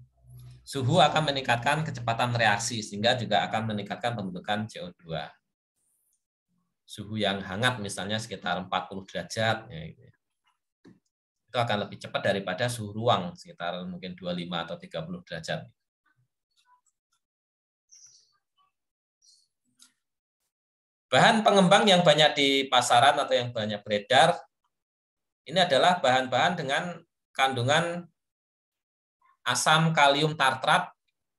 Suhu akan meningkatkan kecepatan reaksi sehingga juga akan meningkatkan pembentukan CO2. Suhu yang hangat misalnya sekitar 40 derajat ya, itu akan lebih cepat daripada suhu ruang sekitar mungkin 25 atau 30 derajat. Bahan pengembang yang banyak di pasaran atau yang banyak beredar ini adalah bahan-bahan dengan kandungan asam kalium tartrat,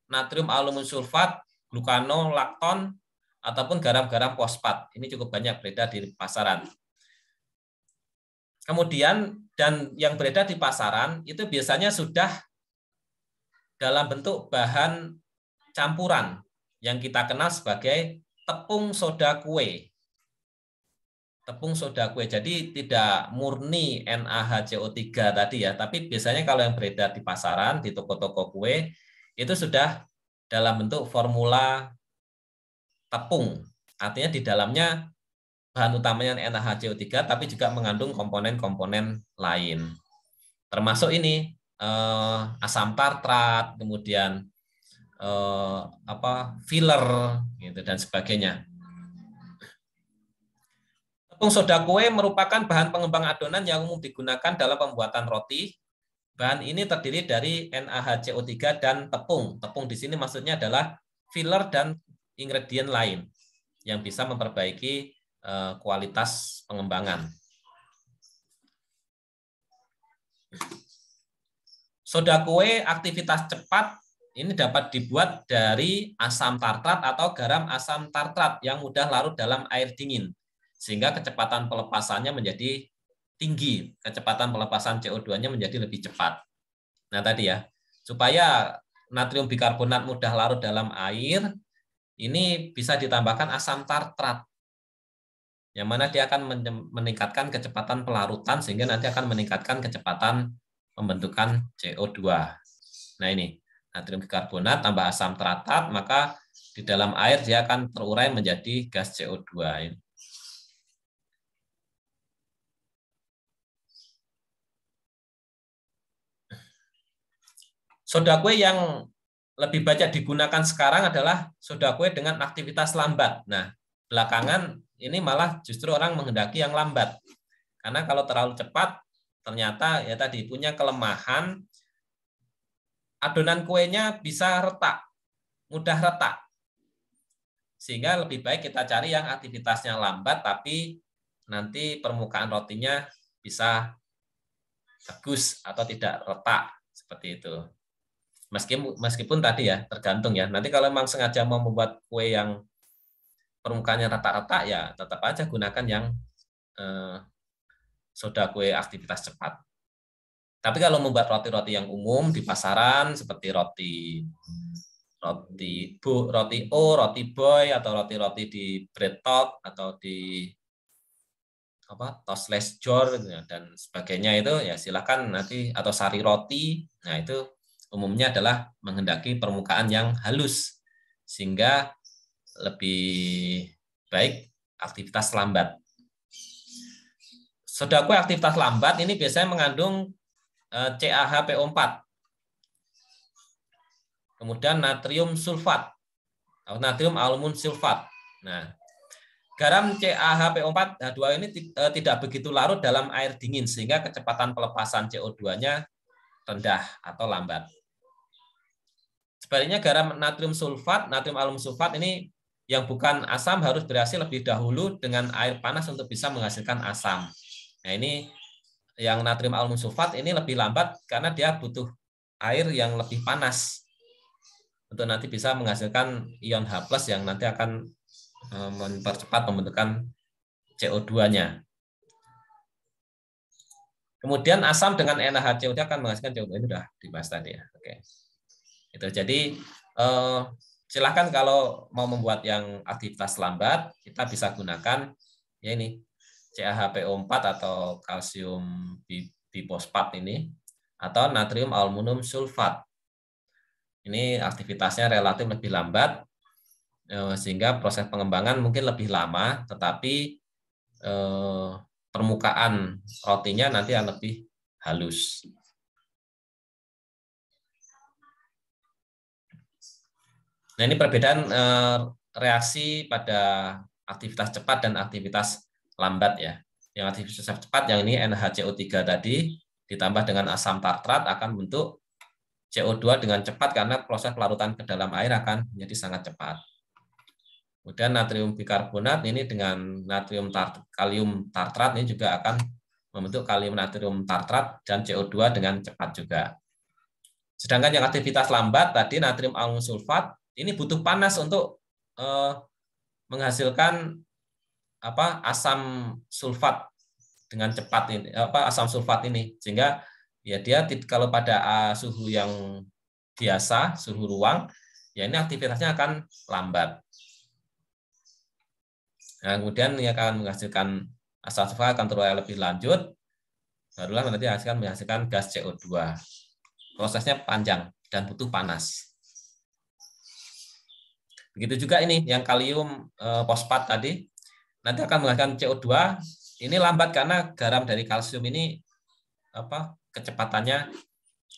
natrium aluminium sulfat, glukanolakton, ataupun garam-garam fosfat. Ini cukup banyak beredar di pasaran. Kemudian, dan yang beredar di pasaran itu biasanya sudah dalam bentuk bahan campuran yang kita kenal sebagai tepung soda kue. Tepung soda kue, jadi tidak murni NaHCO3 tadi ya, tapi biasanya kalau yang beredar di pasaran, di toko-toko kue, itu sudah dalam bentuk formula tepung. Artinya di dalamnya bahan utamanya NaHCO3, tapi juga mengandung komponen-komponen lain. Termasuk ini asam tartrat, kemudian filler gitu dan sebagainya. Tepung soda kue merupakan bahan pengembang adonan yang umum digunakan dalam pembuatan roti. Bahan ini terdiri dari NaHCO3 dan tepung. Tepung di sini maksudnya adalah filler dan ingredient lain yang bisa memperbaiki kualitas pengembangan. Soda kue aktivitas cepat ini dapat dibuat dari asam tartrat atau garam asam tartrat yang mudah larut dalam air dingin. Sehingga kecepatan pelepasannya menjadi tinggi, kecepatan pelepasan CO2-nya menjadi lebih cepat. Nah tadi ya, supaya natrium bikarbonat mudah larut dalam air, ini bisa ditambahkan asam tartrat, yang mana dia akan meningkatkan kecepatan pelarutan, sehingga nanti akan meningkatkan kecepatan pembentukan CO2. Nah ini, natrium bikarbonat tambah asam tartrat, maka di dalam air dia akan terurai menjadi gas CO2. Soda kue yang lebih banyak digunakan sekarang adalah soda kue dengan aktivitas lambat. Nah, belakangan ini malah justru orang menghendaki yang lambat. Karena kalau terlalu cepat, ternyata ya tadi punya kelemahan, adonan kuenya bisa retak, mudah retak. Sehingga lebih baik kita cari yang aktivitasnya lambat, tapi nanti permukaan rotinya bisa bagus atau tidak retak, seperti itu. Meskipun tadi ya tergantung ya. Nanti kalau memang sengaja mau membuat kue yang permukaannya retak-retak ya tetap aja gunakan yang soda kue aktivitas cepat. Tapi kalau membuat roti-roti yang umum di pasaran seperti roti O, roti boy atau roti-roti di bread talk atau di toastless jar dan sebagainya itu ya silakan nanti, atau sari roti. Nah itu umumnya adalah menghendaki permukaan yang halus sehingga lebih baik aktivitas lambat. Soda kue aktivitas lambat ini biasanya mengandung CaHPO4, kemudian natrium sulfat atau natrium aluminium sulfat. Nah, garam CaHPO4H2 ini tidak begitu larut dalam air dingin sehingga kecepatan pelepasan CO2-nya rendah atau lambat. Sebaliknya garam natrium sulfat, natrium aluminium sulfat ini yang bukan asam harus bereaksi lebih dahulu dengan air panas untuk bisa menghasilkan asam. Nah ini yang natrium aluminium sulfat ini lebih lambat karena dia butuh air yang lebih panas untuk nanti bisa menghasilkan ion H+ yang nanti akan mempercepat pembentukan CO2-nya. Kemudian asam dengan NaHCO2 akan menghasilkan CO2, ini sudah dibahas tadi ya. Oke. Itu jadi Silahkan kalau mau membuat yang aktivitas lambat, kita bisa gunakan ya ini CaHPO4 atau kalsium bifosfat ini, atau natrium aluminium sulfat. Ini aktivitasnya relatif lebih lambat, sehingga proses pengembangan mungkin lebih lama, tetapi permukaan rotinya nanti akan lebih halus. Nah, ini perbedaan reaksi pada aktivitas cepat dan aktivitas lambat ya. Yang aktivitas cepat yang ini NaCO3 tadi ditambah dengan asam tartrat akan membentuk CO2 dengan cepat karena proses pelarutan ke dalam air akan menjadi sangat cepat. Kemudian natrium bikarbonat ini dengan kalium tartrat ini juga akan membentuk kalium natrium tartrat dan CO2 dengan cepat juga. Sedangkan yang aktivitas lambat tadi natrium aluminium sulfat ini butuh panas untuk menghasilkan asam sulfat dengan cepat ini, asam sulfat ini, sehingga ya dia kalau pada suhu yang biasa, suhu ruang, ya ini aktivitasnya akan lambat. Nah, kemudian ini akan menghasilkan asam sulfat akan terurai lebih lanjut, barulah nanti akan menghasilkan gas CO2. Prosesnya panjang dan butuh panas. Begitu juga ini yang kalium fosfat tadi, nanti akan menghasilkan CO2. Ini lambat karena garam dari kalsium ini kecepatannya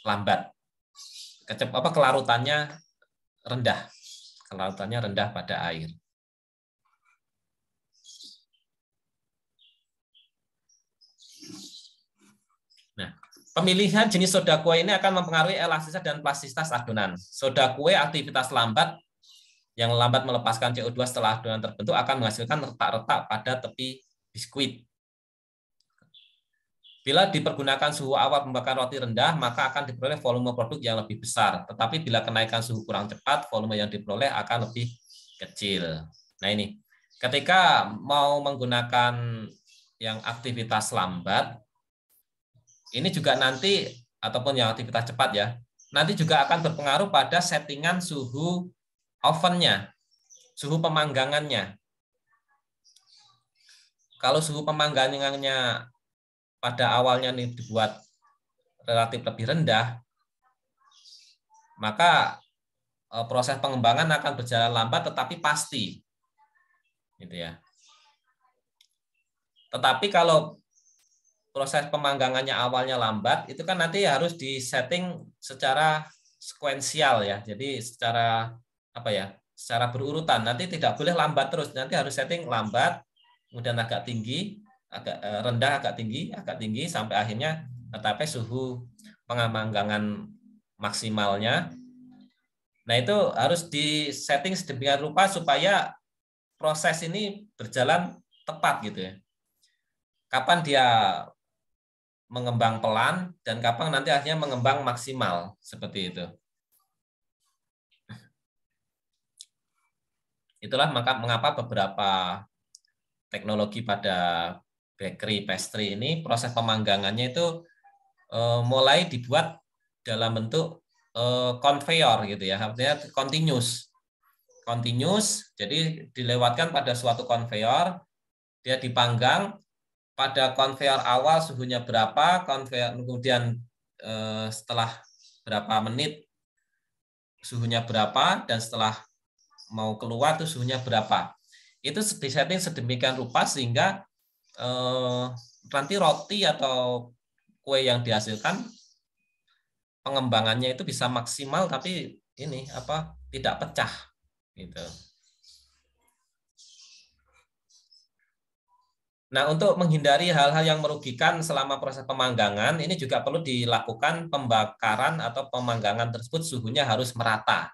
lambat. Kelarutannya rendah. Kelarutannya rendah pada air. Nah, pemilihan jenis soda kue ini akan mempengaruhi elastisitas dan plastisitas adonan. Soda kue aktivitas lambat yang lambat melepaskan CO2 setelah adonan terbentuk akan menghasilkan retak-retak pada tepi biskuit. Bila dipergunakan suhu awal pembakaran roti rendah, maka akan diperoleh volume produk yang lebih besar. Tetapi bila kenaikan suhu kurang cepat, volume yang diperoleh akan lebih kecil. Nah ini, ketika mau menggunakan yang aktivitas lambat, ini juga nanti, ataupun yang aktivitas cepat ya, nanti juga akan berpengaruh pada settingan suhu ovennya, suhu pemanggangannya. Kalau suhu pemanggangannya pada awalnya ini dibuat relatif lebih rendah, maka proses pengembangan akan berjalan lambat tetapi pasti. Gitu ya. Tetapi kalau proses pemanggangannya awalnya lambat, itu kan nanti harus disetting secara sekuensial ya. Jadi secara secara berurutan. Nanti tidak boleh lambat terus. Nanti harus setting lambat, kemudian agak tinggi, agak rendah, agak tinggi sampai akhirnya mencapai suhu pemanggangan maksimalnya. Nah, itu harus disetting sedemikian rupa supaya proses ini berjalan tepat gitu ya. Kapan dia mengembang pelan dan kapan nanti akhirnya mengembang maksimal seperti itu. Itulah mengapa beberapa teknologi pada bakery pastry ini proses pemanggangannya itu mulai dibuat dalam bentuk conveyor gitu ya, artinya continuous, jadi dilewatkan pada suatu conveyor, dia dipanggang pada conveyor awal suhunya berapa, conveyor kemudian setelah berapa menit suhunya berapa, dan setelah mau keluar tuh suhunya berapa. Itu disetting sedemikian rupa sehingga nanti roti atau kue yang dihasilkan pengembangannya itu bisa maksimal tapi ini tidak pecah gitu. Nah, untuk menghindari hal-hal yang merugikan selama proses pemanggangan, ini juga perlu dilakukan pembakaran atau pemanggangan tersebut suhunya harus merata.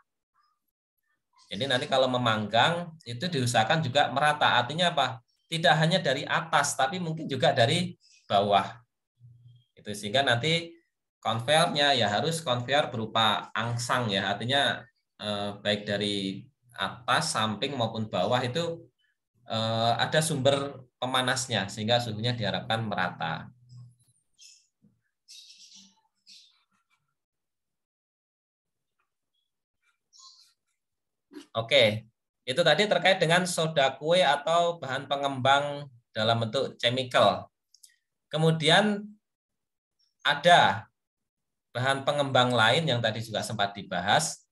Jadi nanti kalau memanggang itu diusahakan juga merata. Artinya apa? Tidak hanya dari atas, tapi mungkin juga dari bawah. Itu sehingga nanti konveyornya ya harus konveyor berupa angsang ya. Artinya baik dari atas, samping maupun bawah itu ada sumber pemanasnya sehingga suhunya diharapkan merata. Oke, itu tadi terkait dengan soda kue atau bahan pengembang dalam bentuk chemical. Kemudian ada bahan pengembang lain yang tadi juga sempat dibahas,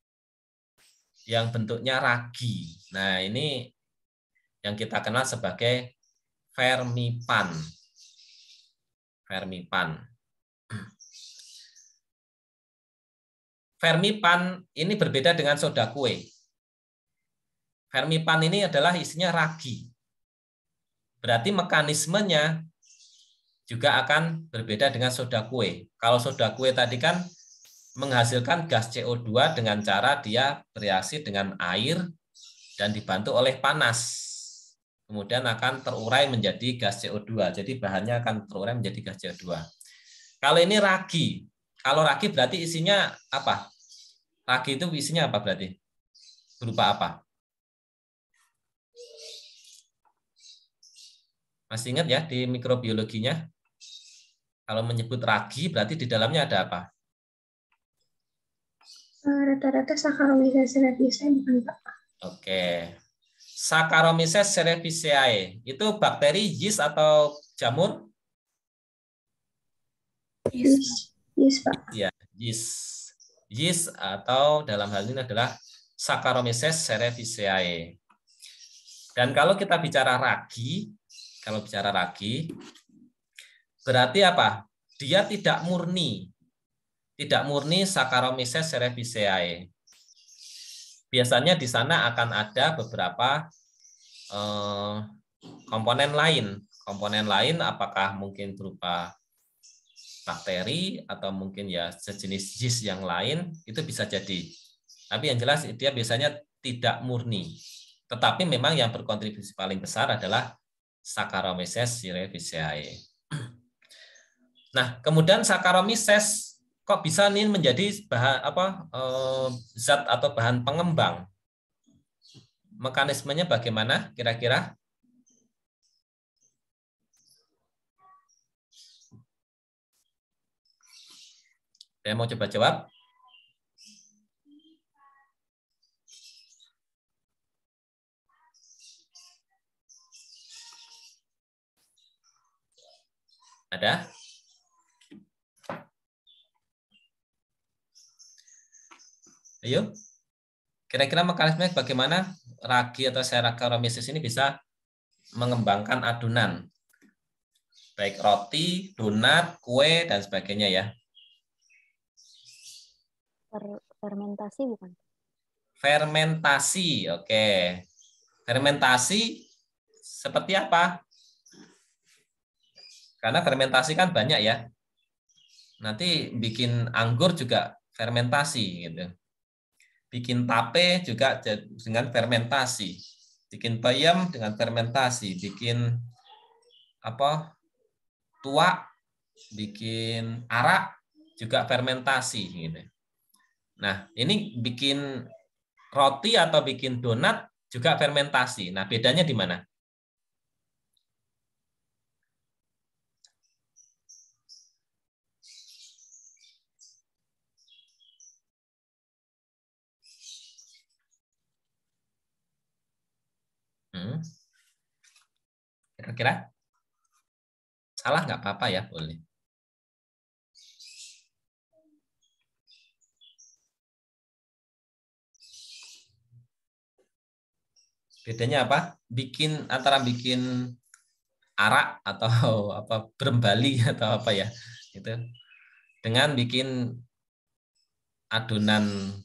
yang bentuknya ragi. Nah, ini yang kita kenal sebagai fermipan. Fermipan ini berbeda dengan soda kue. Fermipan ini adalah isinya ragi. Berarti mekanismenya juga akan berbeda dengan soda kue. Kalau soda kue tadi kan menghasilkan gas CO2 dengan cara dia bereaksi dengan air dan dibantu oleh panas. Kemudian akan terurai menjadi gas CO2. Jadi bahannya akan terurai menjadi gas CO2. Kalau ini ragi. Kalau ragi berarti isinya apa? Ragi itu isinya apa berarti? Berupa apa? Masih ingat ya di mikrobiologinya? Kalau menyebut ragi berarti di dalamnya ada apa? Rata-rata Saccharomyces cerevisiae bukan, Pak? Oke. Saccharomyces cerevisiae itu bakteri, yeast atau jamur? Yeast, Pak. Ya, yeast. Yeast atau dalam hal ini adalah Saccharomyces cerevisiae. Dan kalau kita bicara ragi, berarti apa? Dia tidak murni Saccharomyces cerevisiae. Biasanya di sana akan ada beberapa komponen lain. Komponen lain apakah mungkin berupa bakteri atau mungkin ya sejenis yeast yang lain, itu bisa jadi. Tapi yang jelas dia biasanya tidak murni. Tetapi memang yang berkontribusi paling besar adalah Saccharomyces cerevisiae. Nah, kemudian Saccharomyces kok bisa nih menjadi bahan zat atau bahan pengembang? Mekanismenya bagaimana kira-kira? Saya mau coba jawab. Ada? Ayo. Kira-kira mekanismenya bagaimana ragi atau Saccharomyces ini bisa mengembangkan adonan? Baik roti, donat, kue, dan sebagainya ya. Fermentasi bukan? Fermentasi, oke. Fermentasi seperti apa? Karena fermentasi kan banyak ya. Nanti bikin anggur juga fermentasi gitu. Bikin tape juga dengan fermentasi. Bikin peyem dengan fermentasi. Bikin tuak, bikin arak juga fermentasi gitu. Nah, ini bikin roti atau bikin donat juga fermentasi. Nah, bedanya di mana? Kira-kira? Salah nggak apa-apa ya, boleh. Bedanya apa? Antara bikin arak atau berembali atau apa ya? Itu dengan bikin adonan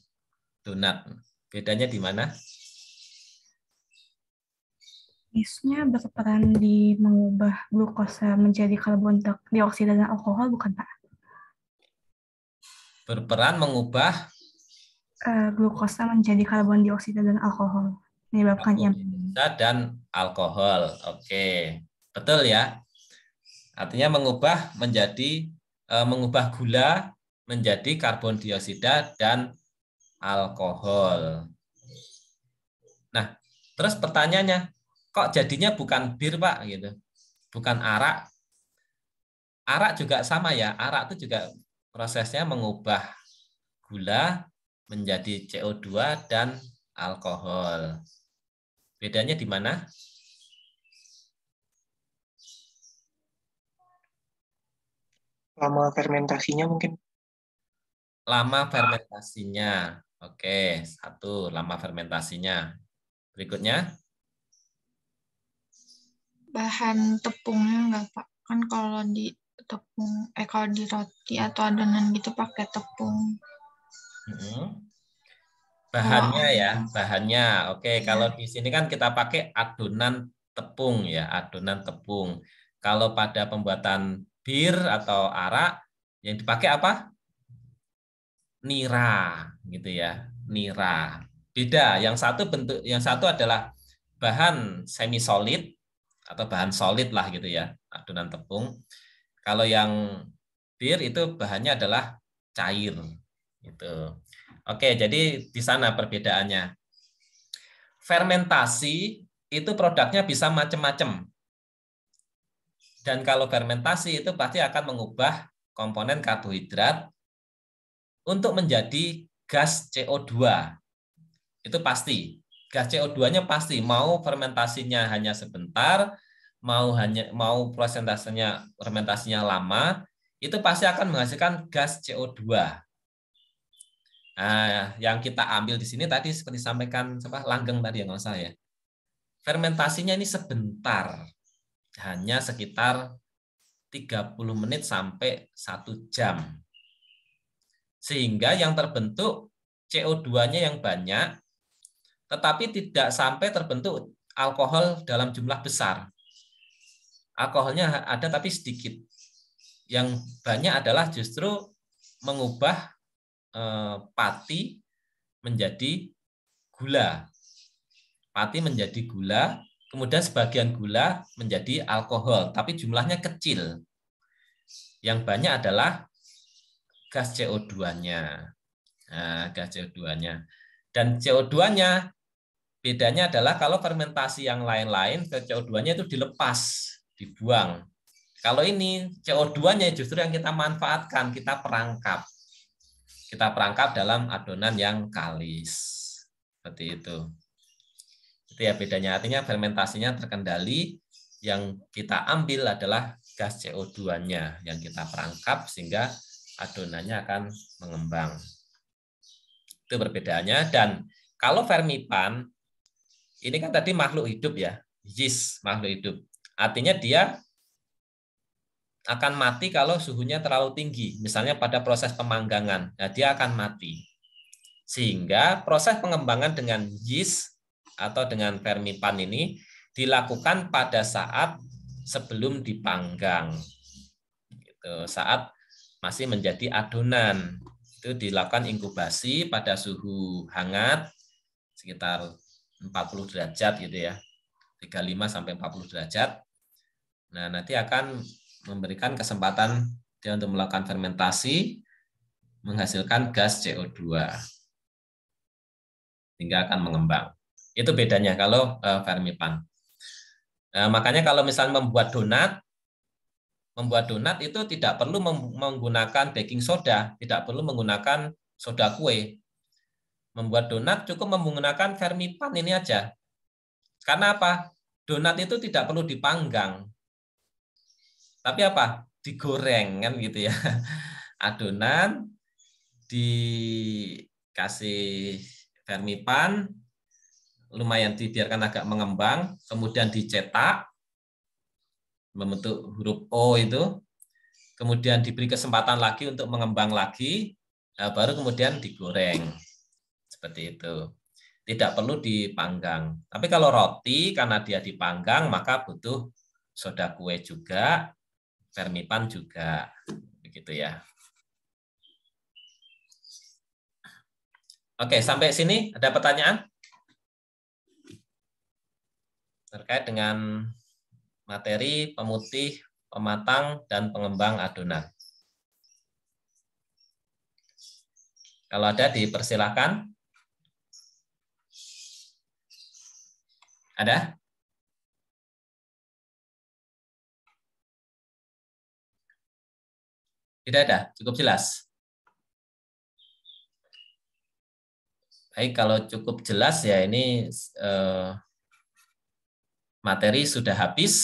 donat. Bedanya di mana? Yeastnya berperan di mengubah glukosa menjadi karbon dioksida dan alkohol, bukan Pak? Berperan mengubah Glukosa menjadi karbon dioksida dan alkohol, menyebabkan dan alkohol. Oke, betul ya. Artinya mengubah gula menjadi karbon dioksida dan alkohol. Nah, terus pertanyaannya, kok jadinya bukan bir, Pak, gitu? Bukan arak. Arak juga sama ya. Arak itu juga prosesnya mengubah gula menjadi CO2 dan alkohol. Bedanya di mana? Lama fermentasinya mungkin. Lama fermentasinya. Oke, satu, lama fermentasinya. Berikutnya. Bahan tepungnya enggak, Pak? Kan kalau di tepung, kalau di roti atau adonan gitu pakai tepung. Bahannya ya, bahannya. Oke, Ya. kalau di sini kan kita pakai adonan tepung ya, adonan tepung. Kalau pada pembuatan bir atau arak yang dipakai apa? Nira, gitu ya, nira. Beda, yang satu adalah bahan semi solid atau bahan solid lah gitu ya, adonan tepung. Kalau yang bir itu bahannya adalah cair, gitu. Oke, jadi di sana perbedaannya. Fermentasi itu produknya bisa macam-macam. Dan kalau fermentasi itu pasti akan mengubah komponen karbohidrat untuk menjadi gas CO2. Itu pasti. Gas CO2-nya pasti. Mau fermentasinya hanya sebentar, mau fermentasinya lama, itu pasti akan menghasilkan gas CO2. Nah, yang kita ambil di sini tadi seperti sampaikan Langgeng tadi yang nggak salah ya. Fermentasinya ini sebentar, hanya sekitar 30 menit sampai 1 jam. Sehingga yang terbentuk CO2-nya yang banyak, tetapi tidak sampai terbentuk alkohol dalam jumlah besar. Alkoholnya ada tapi sedikit. Yang banyak adalah justru mengubah pati menjadi gula. Pati menjadi gula, kemudian sebagian gula menjadi alkohol, tapi jumlahnya kecil. Yang banyak adalah gas CO2-nya. Nah, gas CO2-nya. Dan CO2-nya bedanya adalah kalau fermentasi yang lain-lain, CO2-nya itu dilepas, dibuang. Kalau ini CO2-nya justru yang kita manfaatkan, kita perangkap. Kita perangkap dalam adonan yang kalis. Seperti itu. Itu ya bedanya. Artinya fermentasinya terkendali, yang kita ambil adalah gas CO2-nya yang kita perangkap sehingga adonannya akan mengembang. Itu perbedaannya. Dan kalau fermipan, ini kan tadi makhluk hidup ya, yeast makhluk hidup. Artinya dia akan mati kalau suhunya terlalu tinggi. Misalnya pada proses pemanggangan, nah dia akan mati. Sehingga proses pengembangan dengan yeast atau dengan fermipan ini dilakukan pada saat sebelum dipanggang. Gitu, saat masih menjadi adonan. Itu dilakukan inkubasi pada suhu hangat sekitar 40 derajat gitu ya. 35 sampai 40 derajat. Nah, nanti akan memberikan kesempatan dia untuk melakukan fermentasi, menghasilkan gas CO2 hingga akan mengembang. Itu bedanya kalau fermipan. Nah, makanya kalau misalnya membuat donat itu tidak perlu menggunakan baking soda, tidak perlu menggunakan soda kue. Membuat donat cukup menggunakan fermipan ini aja. Karena apa? Donat itu tidak perlu dipanggang. Tapi apa? Digoreng kan gitu ya. Adonan dikasih fermipan, lumayan dibiarkan agak mengembang, kemudian dicetak membentuk huruf O itu, kemudian diberi kesempatan lagi untuk mengembang lagi, baru kemudian digoreng. Seperti itu. Tidak perlu dipanggang. Tapi kalau roti, karena dia dipanggang, maka butuh soda kue juga, fermipan juga, begitu ya. Oke, sampai sini ada pertanyaan terkait dengan materi pemutih, pematang, dan pengembang adonan. Kalau ada dipersilakan. Ada? Tidak ada, cukup jelas. Baik, kalau cukup jelas ya ini materi sudah habis.